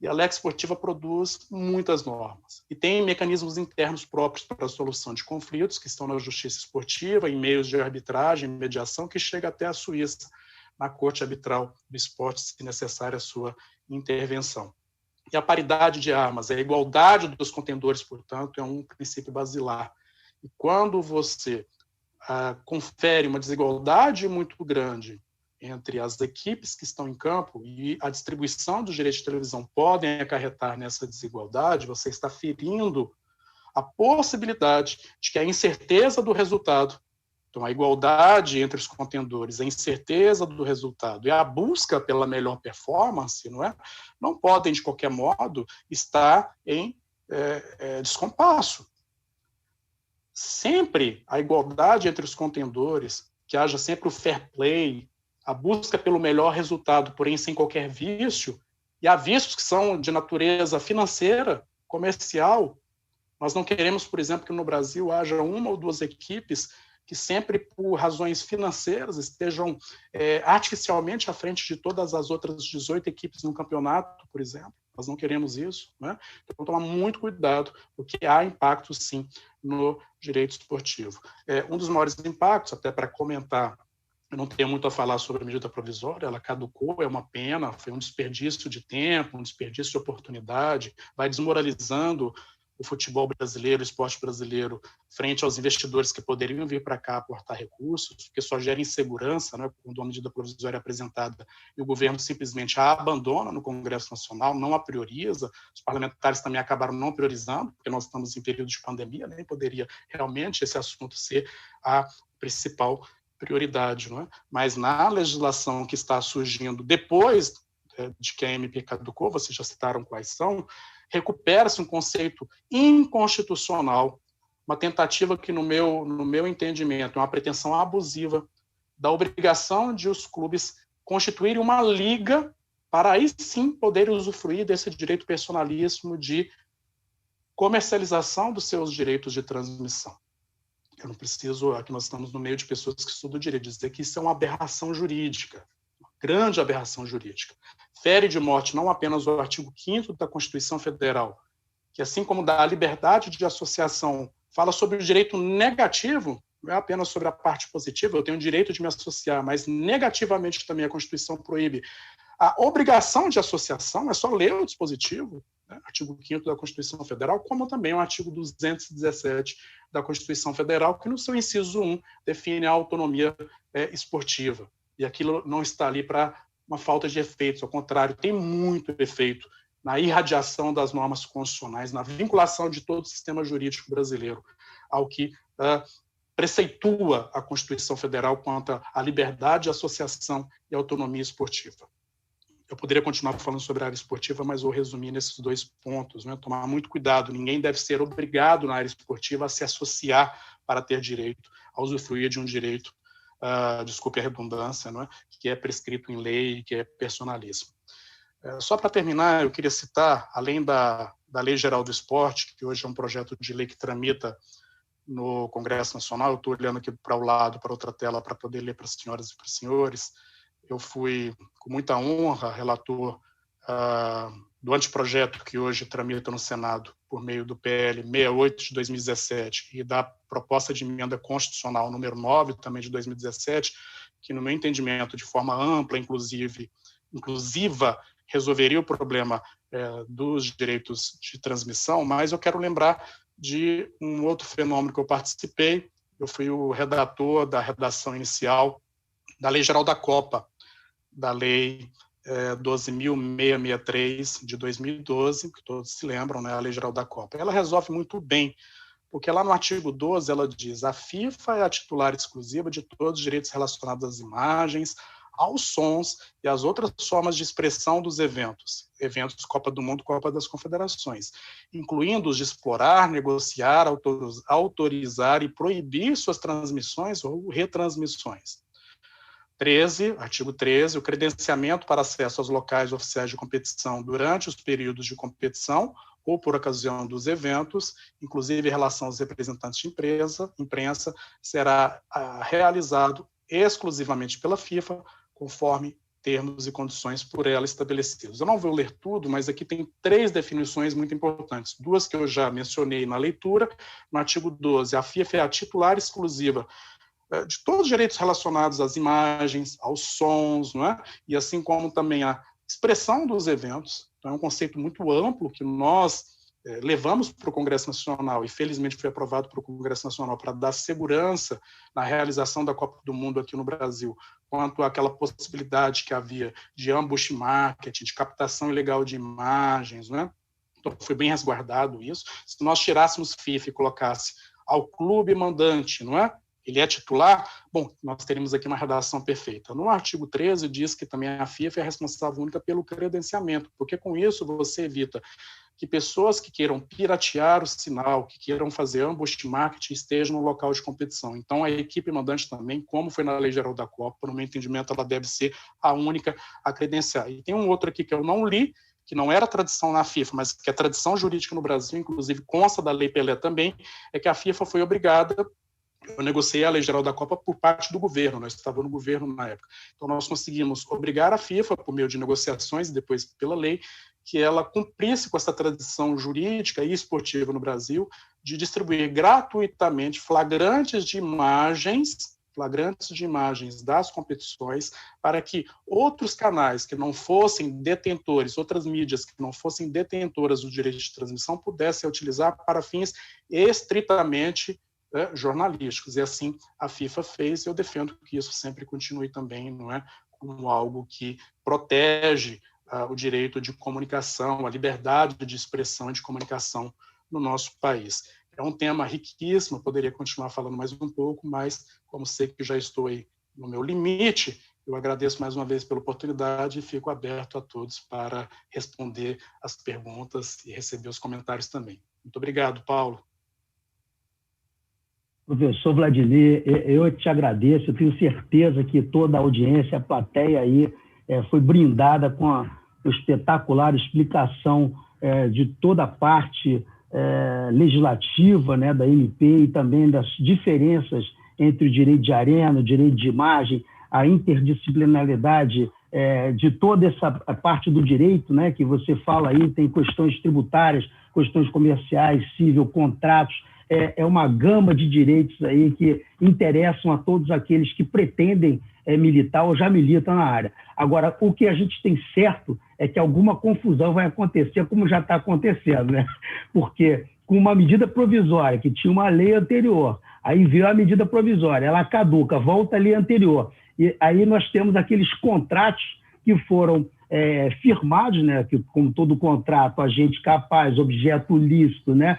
E a lex esportiva produz muitas normas e tem mecanismos internos próprios para a solução de conflitos que estão na justiça esportiva, em meios de arbitragem, mediação, que chega até a Suíça, na Corte Arbitral do Esporte, se necessária a sua intervenção. E a paridade de armas, a igualdade dos contendores, portanto, é um princípio basilar. E quando você confere uma desigualdade muito grande entre as equipes que estão em campo e a distribuição dos direitos de televisão podem acarretar nessa desigualdade, você está ferindo a possibilidade de que a incerteza do resultado, então a igualdade entre os contendores, a incerteza do resultado e a busca pela melhor performance, não podem, de qualquer modo, estar em descompasso. Sempre a igualdade entre os contendores, que haja sempre o fair play, a busca pelo melhor resultado, porém sem qualquer vício, e há vícios que são de natureza financeira, comercial. Nós não queremos, por exemplo, que no Brasil haja uma ou duas equipes que sempre, por razões financeiras, estejam artificialmente à frente de todas as outras 18 equipes no campeonato, por exemplo. Nós não queremos isso, Então, tomar muito cuidado, porque há impacto, sim, no direito esportivo. Um dos maiores impactos, até para comentar, eu não tenho muito a falar sobre a medida provisória, ela caducou, é uma pena, foi um desperdício de tempo, um desperdício de oportunidade, vai desmoralizando o futebol brasileiro, o esporte brasileiro, frente aos investidores que poderiam vir para cá aportar recursos, porque só gera insegurança, quando a medida provisória é apresentada e o governo simplesmente a abandona no Congresso Nacional, não a prioriza. Os parlamentares também acabaram não priorizando, porque nós estamos em período de pandemia, nem poderia realmente esse assunto ser a principal prioridade. Mas na legislação que está surgindo depois de que a MP caducou, vocês já citaram quais são, recupera-se um conceito inconstitucional, uma tentativa que, no meu entendimento, é uma pretensão abusiva da obrigação de os clubes constituírem uma liga para aí sim poderem usufruir desse direito personalíssimo de comercialização dos seus direitos de transmissão. Eu não preciso, aqui nós estamos no meio de pessoas que estudam direito, dizer que isso é uma aberração jurídica, uma grande aberração jurídica. Fere de morte não apenas o artigo 5º da Constituição Federal, que assim como da liberdade de associação, fala sobre o direito negativo, não é apenas sobre a parte positiva, eu tenho o direito de me associar, mas negativamente também a Constituição proíbe a obrigação de associação, é só ler o dispositivo, artigo 5º da Constituição Federal, como também o artigo 217 da Constituição Federal, que no seu inciso 1 define a autonomia esportiva. E aquilo não está ali para uma falta de efeitos, ao contrário, tem muito efeito na irradiação das normas constitucionais, na vinculação de todo o sistema jurídico brasileiro ao que preceitua a Constituição Federal quanto à liberdade de associação e autonomia esportiva. Eu poderia continuar falando sobre a área esportiva, mas vou resumir nesses dois pontos. Tomar muito cuidado, ninguém deve ser obrigado na área esportiva a se associar para ter direito, a usufruir de um direito, desculpe a redundância, que é prescrito em lei, que é personalíssimo. Só para terminar, eu queria citar, além da Lei Geral do Esporte, que hoje é um projeto de lei que tramita no Congresso Nacional, eu estou olhando aqui para o lado, para outra tela, para poder ler para as senhoras e para os senhores. Eu fui, com muita honra, relator do anteprojeto que hoje tramita no Senado por meio do PL 68 de 2017 e da proposta de emenda constitucional número 9, também de 2017, que, no meu entendimento, de forma ampla, inclusiva, resolveria o problema dos direitos de transmissão, mas eu quero lembrar de um outro fenômeno que eu participei. Eu fui o redator da redação inicial da Lei Geral da Copa, da Lei 12.663 de 2012, que todos se lembram, a Lei Geral da Copa. Ela resolve muito bem, porque lá no artigo 12 ela diz: a FIFA é a titular exclusiva de todos os direitos relacionados às imagens, aos sons e às outras formas de expressão dos eventos Copa do Mundo, Copa das Confederações, incluindo os de explorar, negociar, autorizar e proibir suas transmissões ou retransmissões. Artigo 13, o credenciamento para acesso aos locais oficiais de competição durante os períodos de competição ou por ocasião dos eventos, inclusive em relação aos representantes de imprensa, será realizado exclusivamente pela FIFA, conforme termos e condições por ela estabelecidos. Eu não vou ler tudo, mas aqui tem 3 definições muito importantes. 2 que eu já mencionei na leitura. No artigo 12, a FIFA é a titular exclusiva de todos os direitos relacionados às imagens, aos sons, e assim como também a expressão dos eventos. Então, é um conceito muito amplo que nós levamos para o Congresso Nacional e, felizmente, foi aprovado para o Congresso Nacional para dar segurança na realização da Copa do Mundo aqui no Brasil, quanto àquela possibilidade que havia de ambush marketing, de captação ilegal de imagens, então foi bem resguardado isso. Se nós tirássemos FIFA e colocasse ao clube mandante, não é? Ele é titular, bom, nós teríamos aqui uma redação perfeita. No artigo 13 diz que também a FIFA é responsável única pelo credenciamento, porque com isso você evita que pessoas que queiram piratear o sinal, que queiram fazer ambush marketing, estejam no local de competição. Então, a equipe mandante também, como foi na Lei Geral da Copa, no meu entendimento, ela deve ser a única a credenciar. E tem um outro aqui que eu não li, que não era tradição na FIFA, mas que é tradição jurídica no Brasil, inclusive consta da Lei Pelé também, é que a FIFA foi obrigada. Eu negociei a Lei Geral da Copa por parte do governo, nós estávamos no governo na época. Então, nós conseguimos obrigar a FIFA, por meio de negociações e depois pela lei, que ela cumprisse com essa tradição jurídica e esportiva no Brasil de distribuir gratuitamente flagrantes de imagens das competições para que outros canais que não fossem detentores, outras mídias que não fossem detentoras do direito de transmissão pudessem utilizar para fins estritamente jornalísticos, e assim a FIFA fez, e eu defendo que isso sempre continue também, não é, como algo que protege o direito de comunicação, a liberdade de expressão e de comunicação no nosso país. É um tema riquíssimo, poderia continuar falando mais um pouco, mas como sei que já estou aí no meu limite, eu agradeço mais uma vez pela oportunidade e fico aberto a todos para responder as perguntas e receber os comentários também. Muito obrigado, Paulo. Professor Vladimir, eu te agradeço, eu tenho certeza que toda a audiência, a plateia aí, foi brindada com a espetacular explicação de toda a parte legislativa, né, da MP e também das diferenças entre o direito de arena, o direito de imagem, a interdisciplinaridade de toda essa parte do direito, né, que você fala aí, tem questões tributárias, questões comerciais, civil, contratos, é uma gama de direitos aí que interessam a todos aqueles que pretendem militar ou já militam na área. Agora, o que a gente tem certo é que alguma confusão vai acontecer, como já está acontecendo, né? Porque com uma medida provisória, que tinha uma lei anterior, aí veio a medida provisória, ela caduca, volta a lei anterior, e aí nós temos aqueles contratos que foram firmados, né? Que, como todo contrato, agente capaz, objeto lícito, né?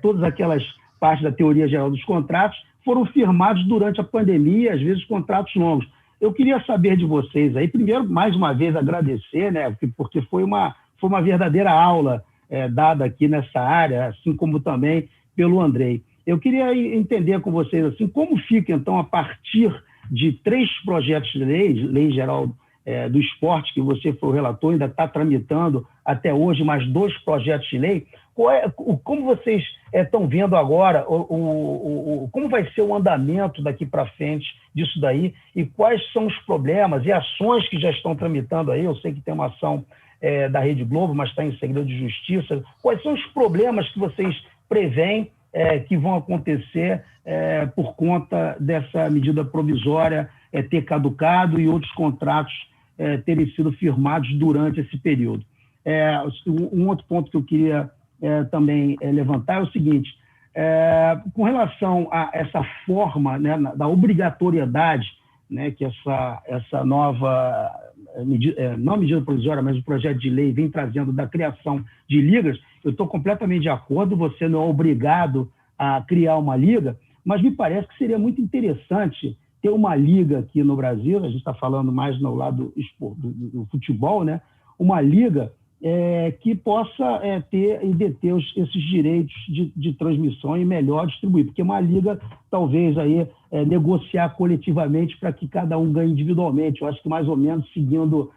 Todas aquelas partes da teoria geral dos contratos foram firmados durante a pandemia, às vezes contratos longos. Eu queria saber de vocês aí, primeiro, mais uma vez, agradecer, né, porque foi uma verdadeira aula dada aqui nessa área, assim como também pelo Andrei. Eu queria entender com vocês assim, como fica, então, a partir de 3 projetos de lei geral do esporte, que você foi o relator, ainda está tramitando até hoje mais 2 projetos de lei. Como vocês estão vendo agora, como vai ser o andamento daqui para frente disso daí, e quais são os problemas e ações que já estão tramitando aí? Eu sei que tem uma ação da Rede Globo, mas está em segredo de justiça. Quais são os problemas que vocês preveem que vão acontecer por conta dessa medida provisória ter caducado e outros contratos terem sido firmados durante esse período? Um outro ponto que eu queria também levantar é o seguinte, com relação a essa forma, né, da obrigatoriedade, né, que essa nova, não a medida provisória, mas o projeto de lei vem trazendo da criação de ligas, eu estou completamente de acordo, você não é obrigado a criar uma liga, mas me parece que seria muito interessante ter uma liga aqui no Brasil, a gente está falando mais no lado do futebol, né, uma liga que possa ter e deter esses direitos de transmissão e melhor distribuir, porque uma liga, talvez, aí, negociar coletivamente para que cada um ganhe individualmente. Eu acho que mais ou menos seguindo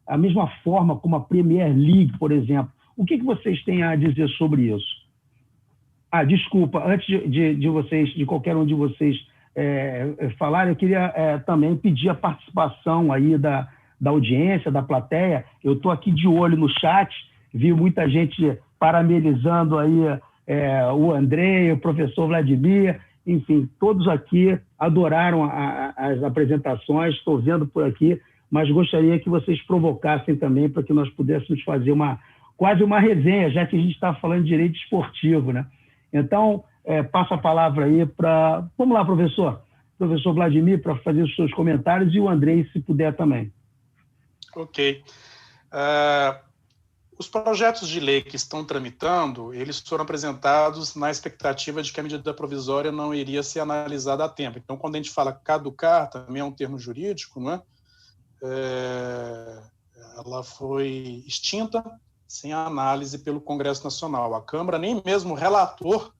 a mesma forma como a Premier League, por exemplo. O que vocês têm a dizer sobre isso? Desculpa, antes de qualquer um de vocês falar, eu queria também pedir a participação aí da audiência, da plateia. Eu estou aqui de olho no chat, vi muita gente parabenizando aí o Andrei, o professor Vladimir, enfim, todos aqui adoraram as apresentações, estou vendo por aqui, mas gostaria que vocês provocassem também para que nós pudéssemos fazer quase uma resenha, já que a gente está falando de direito esportivo, né? Então, passo a palavra aí para... Vamos lá, professor Vladimir, para fazer os seus comentários, e o Andrei, se puder também. Ok. Os projetos de lei que estão tramitando, eles foram apresentados na expectativa de que a medida provisória não iria ser analisada a tempo. Então, quando a gente fala caducar, também é um termo jurídico, não é? Ela foi extinta sem a análise pelo Congresso Nacional. A Câmara, nem mesmo o relator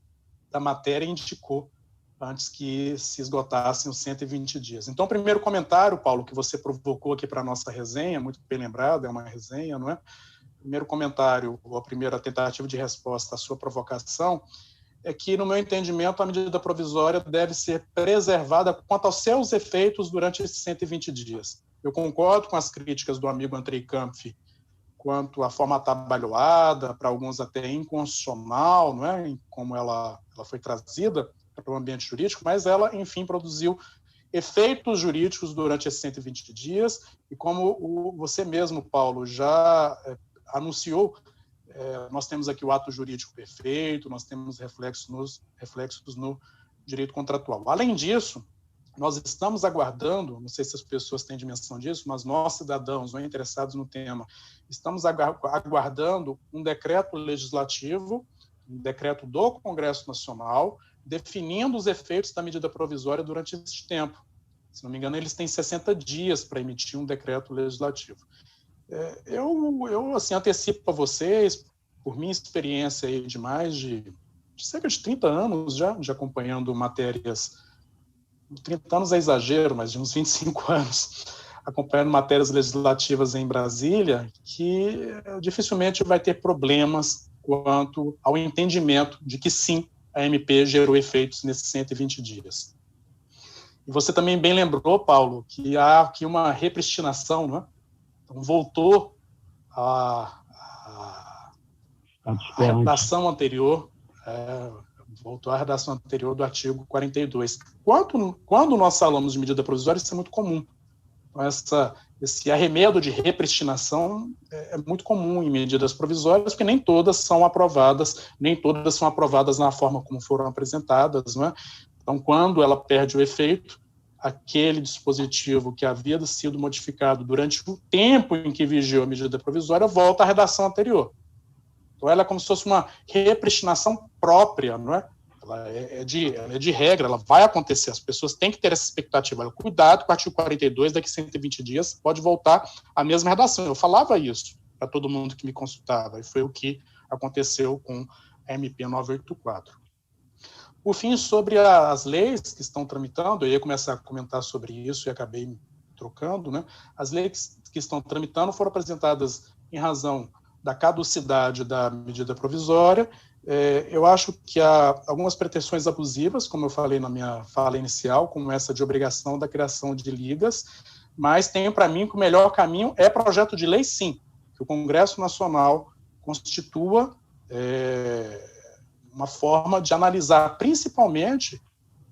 da matéria, indicou antes que se esgotassem os 120 dias. Então, o primeiro comentário, Paulo, que você provocou aqui para a nossa resenha, muito bem lembrado, é uma resenha, não é? Primeiro comentário, ou a primeira tentativa de resposta à sua provocação, é que, no meu entendimento, a medida provisória deve ser preservada quanto aos seus efeitos durante esses 120 dias. Eu concordo com as críticas do amigo Andrei Kampf quanto à forma atabalhoada, para alguns até inconstitucional, não é? Em como ela foi trazida para o ambiente jurídico, mas ela, enfim, produziu efeitos jurídicos durante esses 120 dias, e como você mesmo, Paulo, já anunciou, nós temos aqui o ato jurídico perfeito, nós temos reflexos no direito contratual. Além disso, nós estamos aguardando, não sei se as pessoas têm dimensão disso, mas nós, cidadãos ou interessados no tema, estamos aguardando um decreto legislativo, um decreto do Congresso Nacional, definindo os efeitos da medida provisória durante esse tempo. Se não me engano, eles têm 60 dias para emitir um decreto legislativo. Eu assim, antecipo a vocês, por minha experiência aí de mais de cerca de 30 anos já, de acompanhando matérias, 30 anos é exagero, mas de uns 25 anos, acompanhando matérias legislativas em Brasília, que dificilmente vai ter problemas quanto ao entendimento de que sim, a MP gerou efeitos nesses 120 dias. E você também bem lembrou, Paulo, que há aqui uma repristinação, não é? Então, voltou a redação anterior, voltou à redação anterior do artigo 42. Quando nós falamos de medida provisória, isso é muito comum. Então, esse arremedo de repristinação é muito comum em medidas provisórias, porque nem todas são aprovadas na forma como foram apresentadas, não é? Então, quando ela perde o efeito, aquele dispositivo que havia sido modificado durante o tempo em que vigiou a medida provisória volta à redação anterior. Então, ela é como se fosse uma repristinação própria, não é? Ela é de regra, ela vai acontecer, as pessoas têm que ter essa expectativa. Cuidado com o artigo 42, daqui a 120 dias pode voltar à mesma redação. Eu falava isso para todo mundo que me consultava, e foi o que aconteceu com a MP 984. Por fim, sobre as leis que estão tramitando, eu ia começar a comentar sobre isso e acabei me trocando, né? As leis que estão tramitando foram apresentadas em razão da caducidade da medida provisória. Eu acho que há algumas pretensões abusivas, como eu falei na minha fala inicial, como essa de obrigação da criação de ligas, mas tenho para mim que o melhor caminho é projeto de lei, sim, que o Congresso Nacional constitua uma forma de analisar principalmente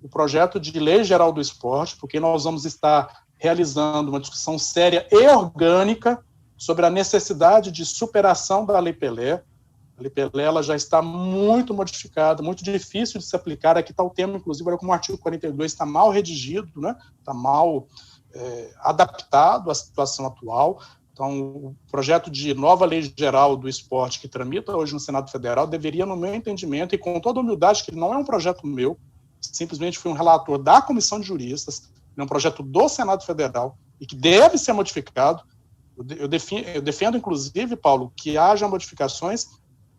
o projeto de lei geral do esporte, porque nós vamos estar realizando uma discussão séria e orgânica sobre a necessidade de superação da Lei Pelé. A Lei Pelé ela já está muito modificada, muito difícil de se aplicar. Aqui está o tema, inclusive, como o artigo 42 está mal redigido, né? Está mal adaptado à situação atual. Então, o projeto de nova lei geral do esporte que tramita hoje no Senado Federal deveria, no meu entendimento, e com toda humildade, que não é um projeto meu, simplesmente fui um relator da Comissão de Juristas, é um projeto do Senado Federal e que deve ser modificado. Eu defendo, inclusive, Paulo, que haja modificações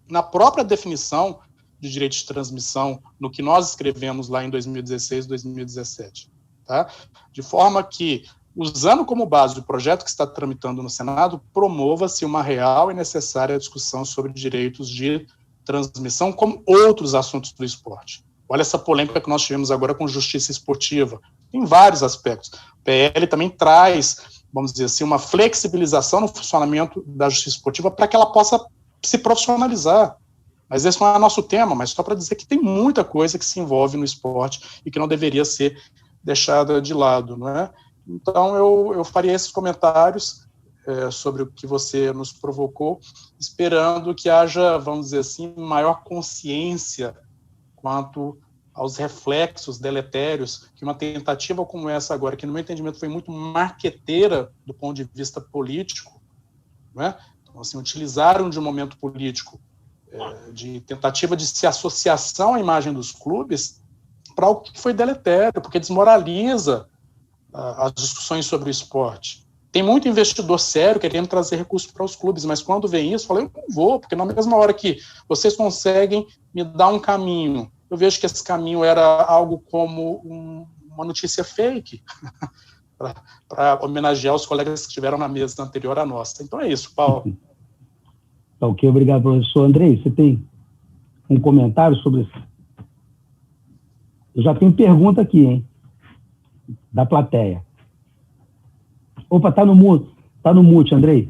na própria definição de direito de transmissão, no que nós escrevemos lá em 2016, 2017. Tá? De forma que, usando como base o projeto que está tramitando no Senado, promova-se uma real e necessária discussão sobre direitos de transmissão, como outros assuntos do esporte. Olha essa polêmica que nós tivemos agora com justiça esportiva. Tem vários aspectos. O PL também traz, vamos dizer assim, uma flexibilização no funcionamento da justiça esportiva para que ela possa se profissionalizar. Mas esse não é nosso tema, mas só para dizer que tem muita coisa que se envolve no esporte e que não deveria ser deixada de lado, não é? Então, eu faria esses comentários sobre o que você nos provocou, esperando que haja, vamos dizer assim, maior consciência quanto aos reflexos deletérios que uma tentativa como essa agora, que no meu entendimento foi muito marqueteira do ponto de vista político, não é? Então, assim, utilizaram de um momento político de tentativa de se associação à imagem dos clubes para algo que foi deletério, porque desmoraliza as discussões sobre o esporte. Tem muito investidor sério querendo trazer recursos para os clubes, mas quando vem isso, eu falo, eu não vou, porque na mesma hora que vocês conseguem me dar um caminho, eu vejo que esse caminho era algo como uma notícia fake, para homenagear os colegas que estiveram na mesa anterior à nossa. Então é isso, Paulo. Tá ok, obrigado, professor. Andrei, você tem um comentário sobre isso? Eu já tenho pergunta aqui, hein? Da plateia. Opa, tá no mute, Andrei.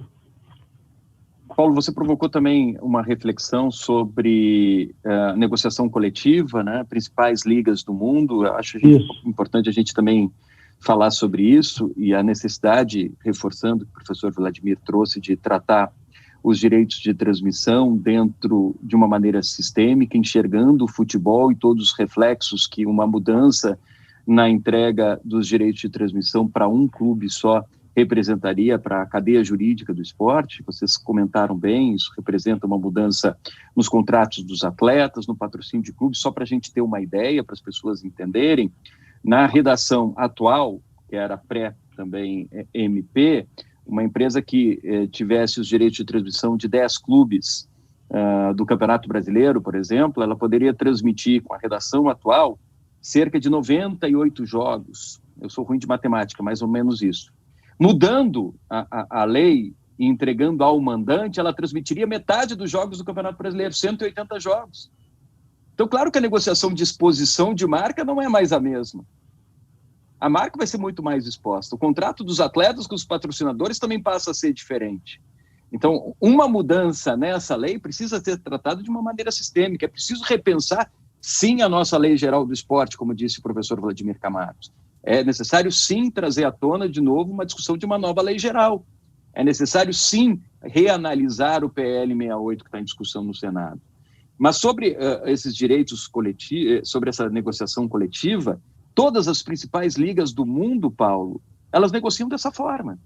Paulo, você provocou também uma reflexão sobre negociação coletiva, né? Principais ligas do mundo. Eu acho importante a gente também falar sobre isso e a necessidade, reforçando o que o professor Vladimir trouxe, de tratar os direitos de transmissão dentro de uma maneira sistêmica, enxergando o futebol e todos os reflexos que uma mudança na entrega dos direitos de transmissão para um clube só representaria para a cadeia jurídica do esporte. Vocês comentaram bem, isso representa uma mudança nos contratos dos atletas, no patrocínio de clubes, só para a gente ter uma ideia, para as pessoas entenderem. Na redação atual, que era também MP, uma empresa que tivesse os direitos de transmissão de 10 clubes do Campeonato Brasileiro, por exemplo, ela poderia transmitir, com a redação atual, cerca de 98 jogos. Eu sou ruim de matemática, mais ou menos isso. Mudando a lei e entregando ao mandante, ela transmitiria metade dos jogos do Campeonato Brasileiro, 180 jogos. Então, claro que a negociação de exposição de marca não é mais a mesma. A marca vai ser muito mais exposta. O contrato dos atletas com os patrocinadores também passa a ser diferente. Então, uma mudança nessa lei precisa ser tratada de uma maneira sistêmica. É preciso repensar, sim, a nossa lei geral do esporte, como disse o professor Vladimir Camargo. É necessário, sim, trazer à tona de novo uma discussão de uma nova lei geral. É necessário, sim, reanalisar o PL 68 que está em discussão no Senado. Mas sobre esses direitos coletivos, sobre essa negociação coletiva, todas as principais ligas do mundo, Paulo, elas negociam dessa forma.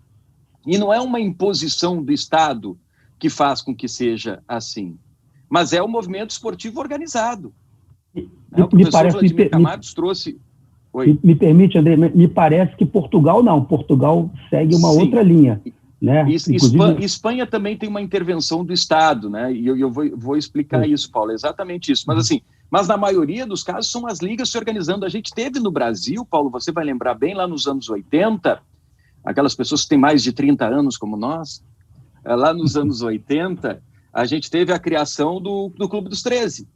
E não é uma imposição do Estado que faz com que seja assim, mas é o movimento esportivo organizado. O professor Vladimir Camargo trouxe... Me permite, André, me parece que Portugal não. Portugal segue uma outra linha. Né? Espanha também tem uma intervenção do Estado, né? E eu vou explicar isso, Paulo, exatamente isso. Mas na maioria dos casos são as ligas se organizando. A gente teve no Brasil, Paulo, você vai lembrar bem, lá nos anos 80, aquelas pessoas que têm mais de 30 anos como nós, lá nos anos 80, a gente teve a criação do Clube dos 13.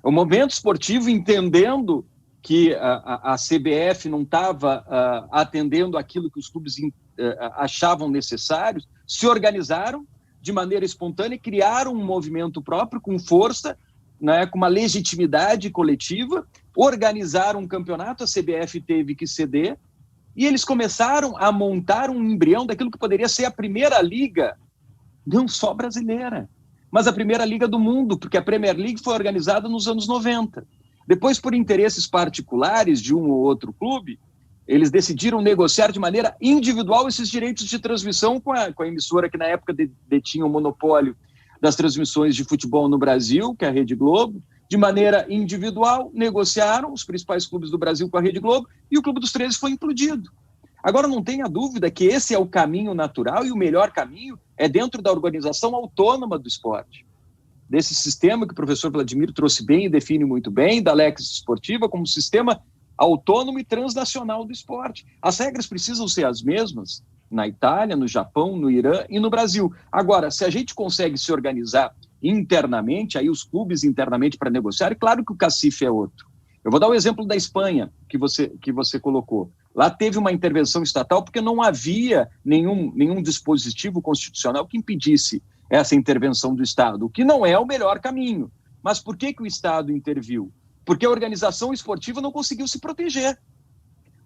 O movimento esportivo entendendo que a CBF não estava atendendo aquilo que os clubes achavam necessários, se organizaram de maneira espontânea e criaram um movimento próprio com força, né, com uma legitimidade coletiva, organizaram um campeonato, a CBF teve que ceder, e eles começaram a montar um embrião daquilo que poderia ser a primeira liga, não só brasileira, mas a primeira liga do mundo, porque a Premier League foi organizada nos anos 90. Depois, por interesses particulares de um ou outro clube, eles decidiram negociar de maneira individual esses direitos de transmissão com a emissora que na época detinha o monopólio das transmissões de futebol no Brasil, que é a Rede Globo. De maneira individual, negociaram os principais clubes do Brasil com a Rede Globo e o Clube dos 13 foi implodido. Agora, não tenha dúvida que esse é o caminho natural e o melhor caminho é dentro da organização autônoma do esporte. Desse sistema que o professor Vladimir trouxe bem e define muito bem, da Lex Esportiva, como sistema autônomo e transnacional do esporte. As regras precisam ser as mesmas na Itália, no Japão, no Irã e no Brasil. Agora, se a gente consegue se organizar internamente, aí os clubes internamente para negociar, é claro que o cacife é outro. Eu vou dar o exemplo da Espanha, que você colocou. Lá teve uma intervenção estatal porque não havia nenhum dispositivo constitucional que impedisse essa intervenção do Estado, o que não é o melhor caminho. Mas por que o Estado interviu? Porque a organização esportiva não conseguiu se proteger.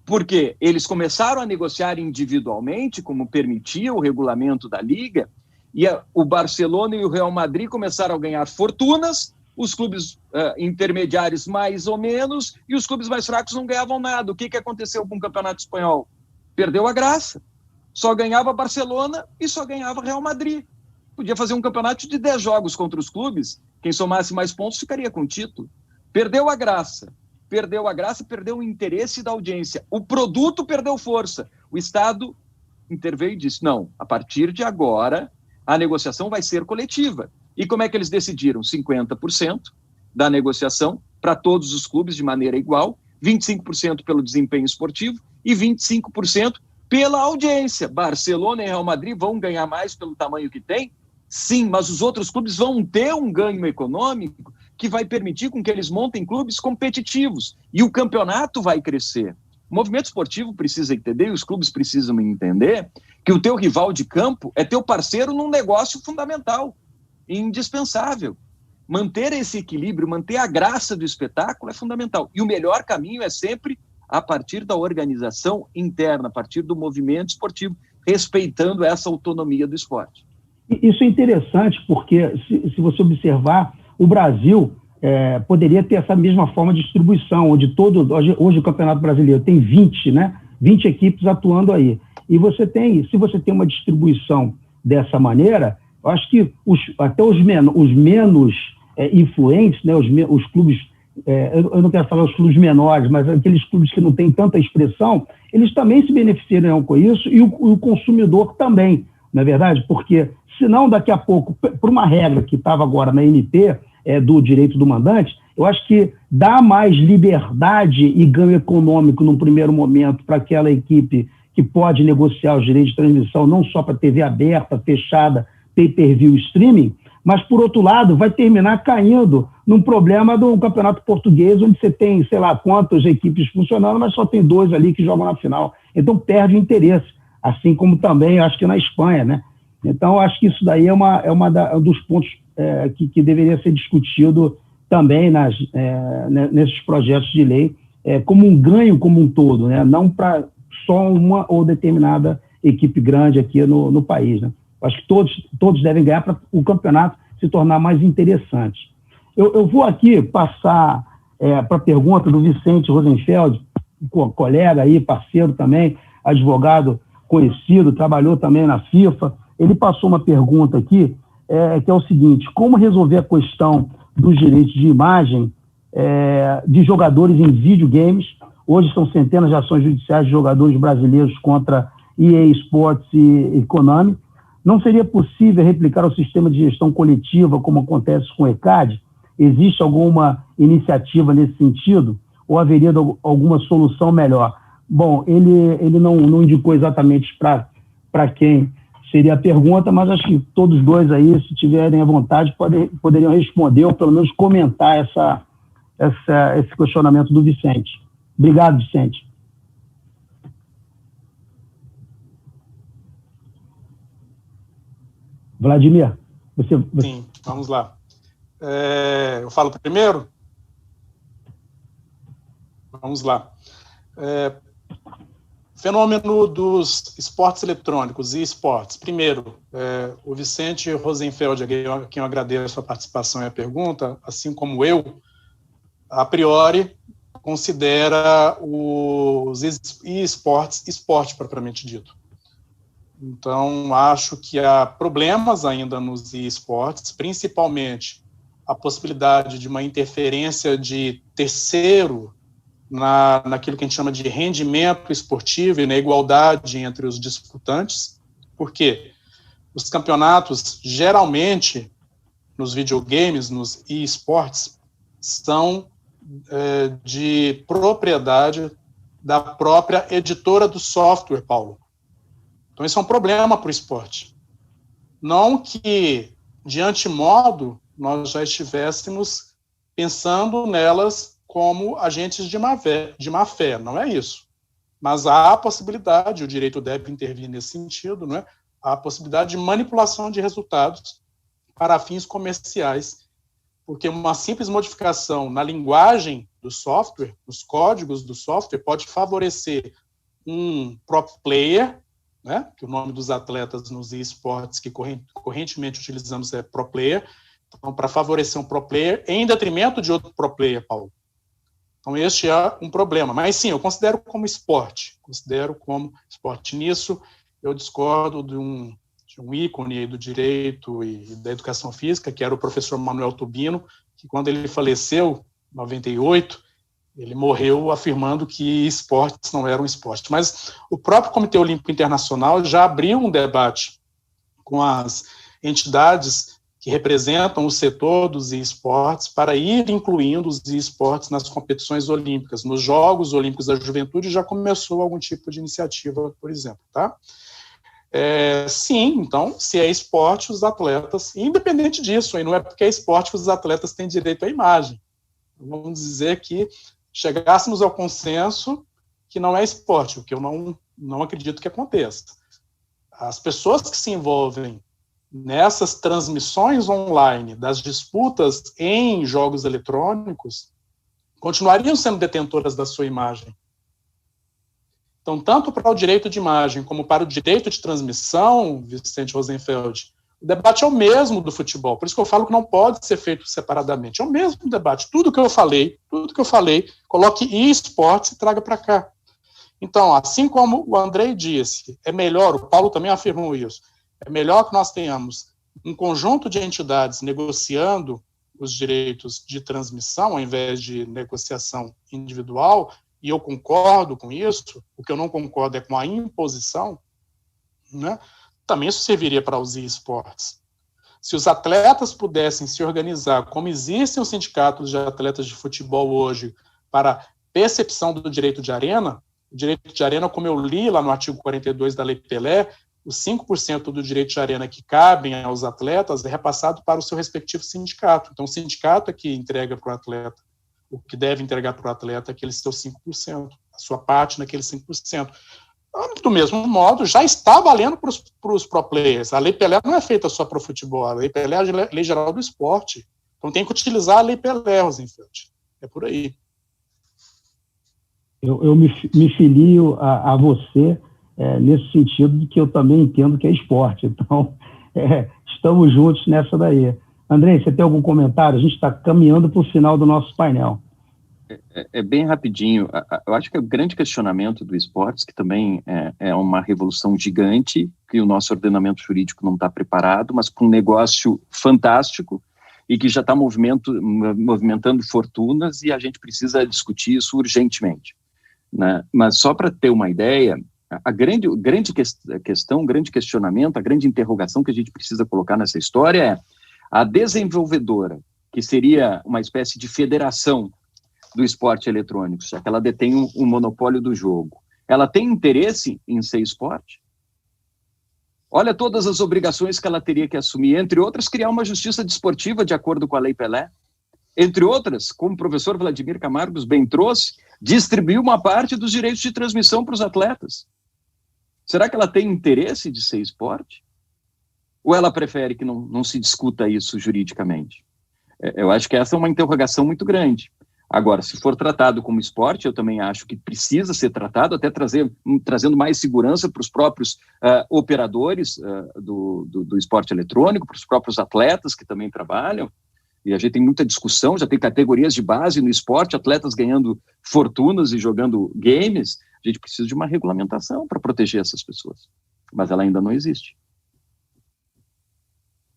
Porque eles começaram a negociar individualmente, como permitia o regulamento da Liga, e o Barcelona e o Real Madrid começaram a ganhar fortunas, os clubes intermediários mais ou menos, e os clubes mais fracos não ganhavam nada. O que aconteceu com o Campeonato Espanhol? Perdeu a graça. Só ganhava Barcelona e só ganhava Real Madrid. Podia fazer um campeonato de 10 jogos contra os clubes, quem somasse mais pontos ficaria com o título. Perdeu a graça, perdeu o interesse da audiência. O produto perdeu força. O Estado interveio e disse, não, a partir de agora, a negociação vai ser coletiva. E como é que eles decidiram? 50% da negociação para todos os clubes de maneira igual, 25% pelo desempenho esportivo e 25% pela audiência. Barcelona e Real Madrid vão ganhar mais pelo tamanho que tem? Sim, mas os outros clubes vão ter um ganho econômico que vai permitir com que eles montem clubes competitivos e o campeonato vai crescer. O movimento esportivo precisa entender, e os clubes precisam entender, que o teu rival de campo é teu parceiro num negócio fundamental, indispensável. Manter esse equilíbrio, manter a graça do espetáculo é fundamental. E o melhor caminho é sempre a partir da organização interna, a partir do movimento esportivo, respeitando essa autonomia do esporte. Isso é interessante porque, se você observar, o Brasil poderia ter essa mesma forma de distribuição, onde hoje o Campeonato Brasileiro tem 20 equipes atuando aí. E se você tem uma distribuição dessa maneira, eu acho que até os menos influentes, né, os clubes, eu não quero falar os clubes menores, mas aqueles clubes que não têm tanta expressão, eles também se beneficiarão com isso e o consumidor também, não é verdade? Porque, senão, daqui a pouco, por uma regra que estava agora na NP, do direito do mandante, eu acho que dá mais liberdade e ganho econômico num primeiro momento para aquela equipe que pode negociar os direitos de transmissão, não só para TV aberta, fechada, pay-per-view streaming, mas, por outro lado, vai terminar caindo num problema do campeonato português, onde você tem, sei lá, quantas equipes funcionando, mas só tem 2 ali que jogam na final. Então, perde o interesse, assim como também, acho que na Espanha, né? Então, acho que isso daí é um dos pontos que deveria ser discutido também nesses projetos de lei, como um ganho como um todo, né? Não para só uma ou determinada equipe grande aqui no país, né? Acho que todos devem ganhar para o campeonato se tornar mais interessante. Eu vou aqui passar para a pergunta do Vicente Rosenfeld, colega aí, parceiro também, advogado conhecido, trabalhou também na FIFA. Ele passou uma pergunta aqui, que é o seguinte: como resolver a questão dos direitos de imagem de jogadores em videogames? Hoje são centenas de ações judiciais de jogadores brasileiros contra EA Sports e Konami. Não seria possível replicar o sistema de gestão coletiva como acontece com o ECAD? Existe alguma iniciativa nesse sentido? Ou haveria alguma solução melhor? Bom, ele não indicou exatamente para quem seria a pergunta, mas acho que todos dois aí, se tiverem à vontade, poderiam responder ou pelo menos comentar esse questionamento do Vicente. Obrigado, Vicente. Vladimir, você... Sim, vamos lá. Eu falo primeiro? Vamos lá. Fenômeno dos esportes eletrônicos e esportes. Primeiro, o Vicente Rosenfeld, a quem eu agradeço a participação e a pergunta, assim como eu, a priori, considera os esportes esporte propriamente dito. Então, acho que há problemas ainda nos esportes, principalmente a possibilidade de uma interferência de terceiro naquilo que a gente chama de rendimento esportivo e na igualdade entre os disputantes. Por quê? Os campeonatos, geralmente, nos videogames, nos esportes, são de propriedade da própria editora do software, Paulo. Então, isso é um problema para o esporte. Não que, de antemodo, nós já estivéssemos pensando nelas como agentes de má fé, não é isso. Mas há a possibilidade, o direito deve intervir nesse sentido, não é? Há a possibilidade de manipulação de resultados para fins comerciais, porque uma simples modificação na linguagem do software, nos códigos do software, pode favorecer um pro player, né, que o nome dos atletas nos esportes que correntemente utilizamos é pro player, então, para favorecer um pro player em detrimento de outro pro player, Paulo. Então, este é um problema. Mas, sim, eu considero como esporte. Nisso, eu discordo de um ícone aí do direito e da educação física, que era o professor Manuel Tubino, que quando ele faleceu, em 98, ele morreu afirmando que esportes não eram esporte. Mas o próprio Comitê Olímpico Internacional já abriu um debate com as entidades que representam o setor dos esportes para ir incluindo os esportes nas competições olímpicas. Nos Jogos Olímpicos da Juventude já começou algum tipo de iniciativa, por exemplo, tá? Sim, então, se é esporte, os atletas, independente disso, e não é porque é esporte que os atletas têm direito à imagem. Vamos dizer que chegássemos ao consenso que não é esporte, o que eu não acredito que aconteça. As pessoas que se envolvem nessas transmissões online das disputas em jogos eletrônicos continuariam sendo detentoras da sua imagem. Então, tanto para o direito de imagem como para o direito de transmissão, Vicente Rosenfeld, o debate é o mesmo do futebol. Por isso que eu falo que não pode ser feito separadamente. É o mesmo debate. Tudo que eu falei, coloque esportes e traga para cá. Então, assim como o Andrei disse, é melhor, o Paulo também afirmou isso, é melhor que nós tenhamos um conjunto de entidades negociando os direitos de transmissão, ao invés de negociação individual, e eu concordo com isso. O que eu não concordo é com a imposição, né? Também isso serviria para os esportes. Se os atletas pudessem se organizar, como existem os sindicatos de atletas de futebol hoje, para percepção do direito de arena, o direito de arena, como eu li lá no artigo 42 da Lei Pelé, os 5% do direito de arena que cabem aos atletas é repassado para o seu respectivo sindicato. Então, o sindicato é que entrega para o atleta, o que deve entregar para o atleta é aquele seu 5%, a sua parte naquele 5%. Do mesmo modo, já está valendo para os pro players. A Lei Pelé não é feita só para o futebol, a Lei Pelé é a lei geral do esporte. Então tem que utilizar a Lei Pelé, Rosenfeld. É por aí. Eu me filio a você nesse sentido de que eu também entendo que é esporte. Então, estamos juntos nessa daí. Andrei, você tem algum comentário? A gente está caminhando para o final do nosso painel. Bem rapidinho. Eu acho que o grande questionamento do esportes, que também é uma revolução gigante, que o nosso ordenamento jurídico não está preparado, mas com um negócio fantástico e que já está movimentando fortunas, e a gente precisa discutir isso urgentemente, né? Mas só para ter uma ideia, a grande questão, o grande questionamento, a grande interrogação que a gente precisa colocar nessa história é a desenvolvedora, que seria uma espécie de federação do esporte eletrônico, já que ela detém um monopólio do jogo. Ela tem interesse em ser esporte? Olha todas as obrigações que ela teria que assumir, entre outras, criar uma justiça desportiva de acordo com a Lei Pelé. Entre outras, como o professor Vladimir Camargos bem trouxe, distribuir uma parte dos direitos de transmissão para os atletas. Será que ela tem interesse de ser esporte? Ou ela prefere que não se discuta isso juridicamente? Eu acho que essa é uma interrogação muito grande. Agora, se for tratado como esporte, eu também acho que precisa ser tratado, até trazendo mais segurança para os próprios operadores do esporte eletrônico, para os próprios atletas que também trabalham. E a gente tem muita discussão, já tem categorias de base no esporte, atletas ganhando fortunas e jogando games. A gente precisa de uma regulamentação para proteger essas pessoas. Mas ela ainda não existe.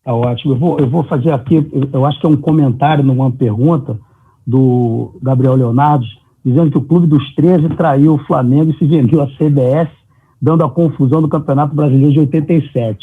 Tá ótimo. Eu vou fazer aqui, eu acho que é um comentário, não uma pergunta, do Gabriel Leonardo, dizendo que o Clube dos 13 traiu o Flamengo e se vendeu à CBS, dando a confusão do Campeonato Brasileiro de 87.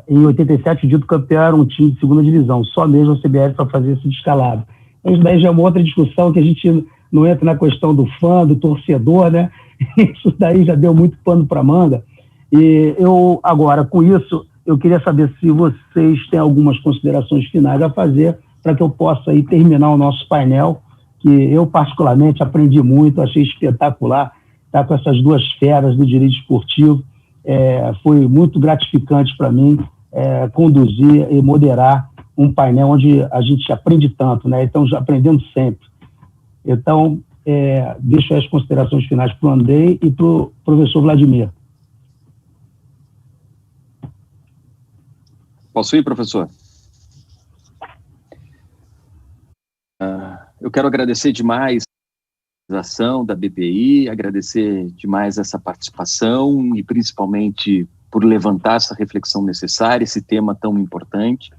Em 87, o dito campeão era um time de segunda divisão, só mesmo a CBS para fazer esse descalabro. Isso daí já é uma outra discussão, que a gente não entra na questão do fã, do torcedor, né? Isso daí já deu muito pano para manga. E eu, agora, com isso, eu queria saber se vocês têm algumas considerações finais a fazer para que eu possa aí terminar o nosso painel, que eu particularmente aprendi muito, achei espetacular estar com essas duas feras do direito esportivo. Foi muito gratificante para mim conduzir e moderar um painel onde a gente aprende tanto, né? Então, já aprendendo sempre. Então, deixo as considerações finais para o Andrei e para o professor Vladimir. Posso ir, professor? Eu quero agradecer demais a ação da BPI, agradecer demais essa participação e principalmente por levantar essa reflexão necessária, esse tema tão importante.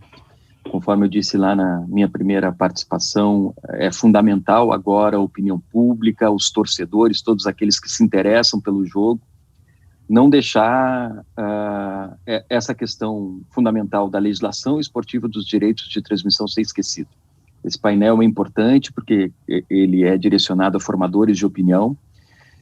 Conforme eu disse lá na minha primeira participação, é fundamental agora a opinião pública, os torcedores, todos aqueles que se interessam pelo jogo, não deixar essa questão fundamental da legislação esportiva dos direitos de transmissão ser esquecida. Esse painel é importante porque ele é direcionado a formadores de opinião,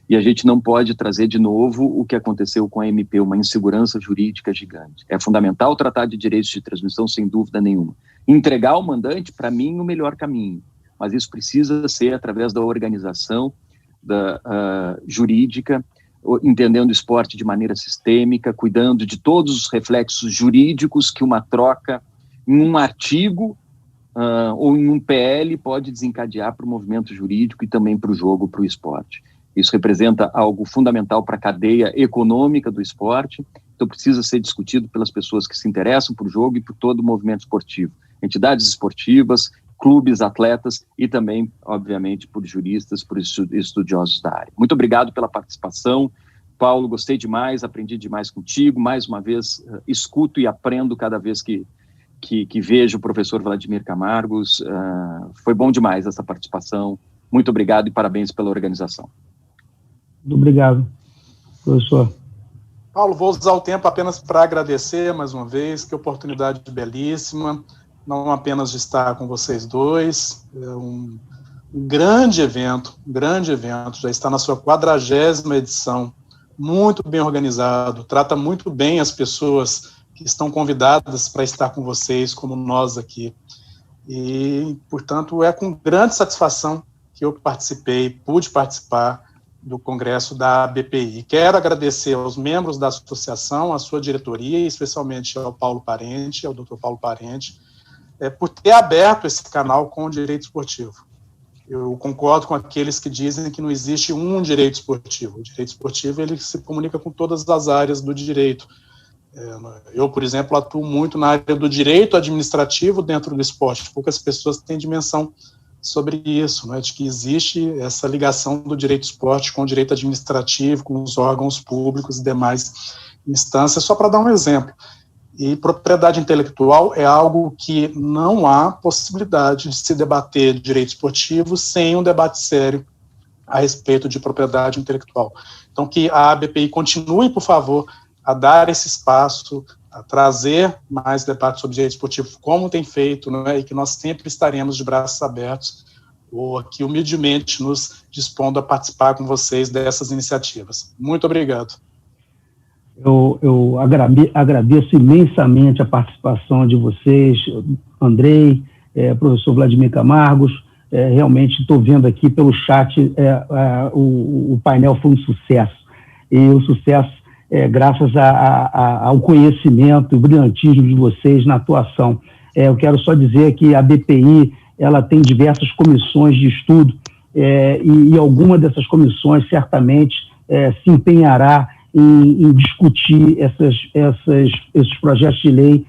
e a gente não pode trazer de novo o que aconteceu com a MP, uma insegurança jurídica gigante. É fundamental tratar de direitos de transmissão, sem dúvida nenhuma. Entregar ao mandante, para mim, o melhor caminho, mas isso precisa ser através da organização jurídica, entendendo o esporte de maneira sistêmica, cuidando de todos os reflexos jurídicos que uma troca em um artigo ou em um PL pode desencadear para o movimento jurídico e também para o jogo, para o esporte. Isso representa algo fundamental para a cadeia econômica do esporte, então precisa ser discutido pelas pessoas que se interessam por jogo e por todo o movimento esportivo. Entidades esportivas, clubes, atletas e também, obviamente, por juristas, por estudiosos da área. Muito obrigado pela participação. Paulo, gostei demais, aprendi demais contigo. Mais uma vez, escuto e aprendo cada vez que vejo o professor Vladimir Camargos. Foi bom demais essa participação. Muito obrigado e parabéns pela organização. Muito obrigado, professor. Paulo, vou usar o tempo apenas para agradecer mais uma vez, que oportunidade belíssima, não apenas de estar com vocês dois, é um grande evento, já está na sua 40ª edição, muito bem organizado, trata muito bem as pessoas que estão convidadas para estar com vocês, como nós aqui. E, portanto, é com grande satisfação que eu pude participar do Congresso da ABPI. Quero agradecer aos membros da associação, à sua diretoria, e especialmente ao Paulo Parente, ao Dr. Paulo Parente, por ter aberto esse canal com o direito esportivo. Eu concordo com aqueles que dizem que não existe um direito esportivo. O direito esportivo ele se comunica com todas as áreas do direito. Eu, por exemplo, atuo muito na área do direito administrativo dentro do esporte. Poucas pessoas têm dimensão sobre isso, né, de que existe essa ligação do direito esporte com o direito administrativo, com os órgãos públicos e demais instâncias, só para dar um exemplo. E propriedade intelectual é algo que não há possibilidade de se debater direito esportivo sem um debate sério a respeito de propriedade intelectual. Então, que a ABPI continue, por favor, a dar esse espaço, a trazer mais debates sobre direito esportivo, como tem feito, né, e que nós sempre estaremos de braços abertos, ou aqui humildemente nos dispondo a participar com vocês dessas iniciativas. Muito obrigado. Eu agradeço imensamente a participação de vocês, Andrei, professor Vladimir Camargos. Realmente estou vendo aqui pelo chat, o painel foi um sucesso, e o sucesso graças ao conhecimento e brilhantismo de vocês na atuação. Eu quero só dizer que a BPI ela tem diversas comissões de estudo e alguma dessas comissões certamente se empenhará em discutir esses projetos de lei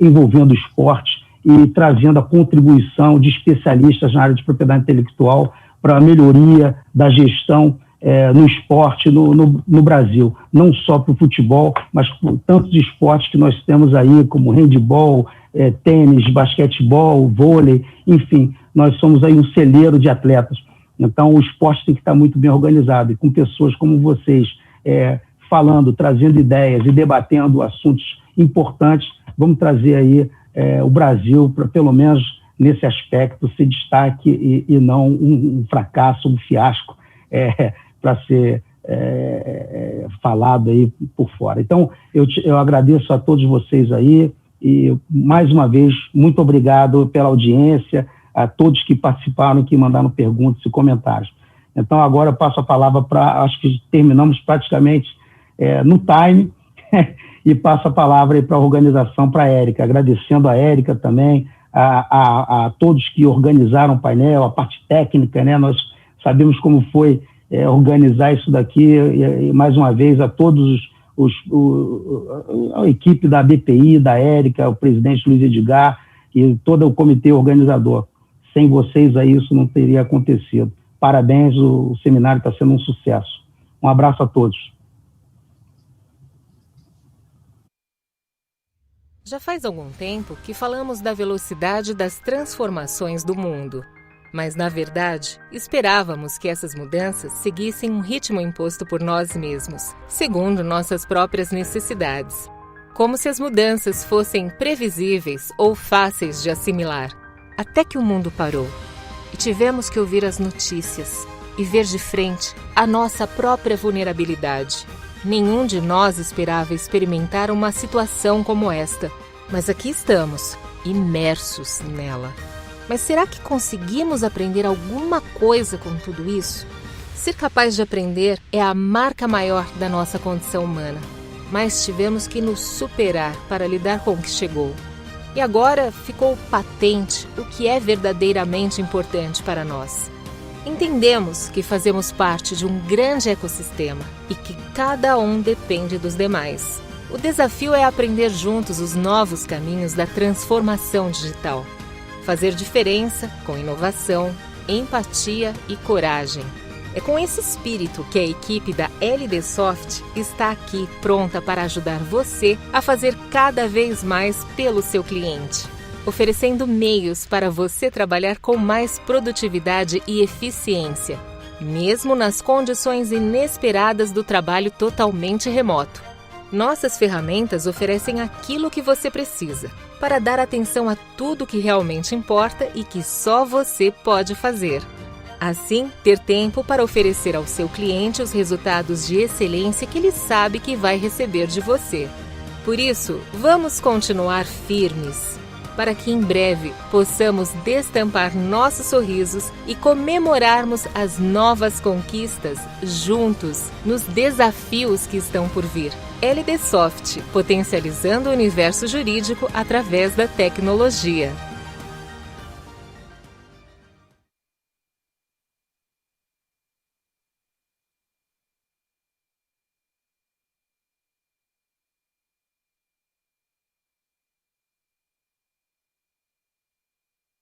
envolvendo o esporte e trazendo a contribuição de especialistas na área de propriedade intelectual para a melhoria da gestão no esporte no Brasil, não só para o futebol, mas por tantos esportes que nós temos aí, como handebol, tênis, basquetebol, vôlei, enfim, nós somos aí um celeiro de atletas. Então, o esporte tem que estar muito bem organizado, e com pessoas como vocês falando, trazendo ideias e debatendo assuntos importantes, vamos trazer aí o Brasil para, pelo menos nesse aspecto, se destaque e não um fracasso, um fiasco, para ser falado aí por fora. Então, eu agradeço a todos vocês aí e, mais uma vez, muito obrigado pela audiência, a todos que participaram, que mandaram perguntas e comentários. Então, agora eu passo a palavra acho que terminamos praticamente no time, e passo a palavra para a organização, para a Érica, agradecendo a Érica também, a todos que organizaram o painel, a parte técnica, né? Nós sabemos como foi organizar isso daqui, e mais uma vez a todos a equipe da BPI, da Érica, o presidente Luiz Edgar e todo o comitê organizador. Sem vocês aí isso não teria acontecido. Parabéns, o seminário está sendo um sucesso. Um abraço a todos. Já faz algum tempo que falamos da velocidade das transformações do mundo. Mas, na verdade, esperávamos que essas mudanças seguissem um ritmo imposto por nós mesmos, segundo nossas próprias necessidades. Como se as mudanças fossem previsíveis ou fáceis de assimilar. Até que o mundo parou e tivemos que ouvir as notícias e ver de frente a nossa própria vulnerabilidade. Nenhum de nós esperava experimentar uma situação como esta, mas aqui estamos, imersos nela. Mas será que conseguimos aprender alguma coisa com tudo isso? Ser capaz de aprender é a marca maior da nossa condição humana. Mas tivemos que nos superar para lidar com o que chegou. E agora ficou patente o que é verdadeiramente importante para nós. Entendemos que fazemos parte de um grande ecossistema e que cada um depende dos demais. O desafio é aprender juntos os novos caminhos da transformação digital. Fazer diferença com inovação, empatia e coragem. É com esse espírito que a equipe da LD Soft está aqui pronta para ajudar você a fazer cada vez mais pelo seu cliente, oferecendo meios para você trabalhar com mais produtividade e eficiência, mesmo nas condições inesperadas do trabalho totalmente remoto. Nossas ferramentas oferecem aquilo que você precisa para dar atenção a tudo que realmente importa e que só você pode fazer. Assim, ter tempo para oferecer ao seu cliente os resultados de excelência que ele sabe que vai receber de você. Por isso, vamos continuar firmes, para que em breve possamos destampar nossos sorrisos e comemorarmos as novas conquistas juntos nos desafios que estão por vir. LD Soft, potencializando o universo jurídico através da tecnologia.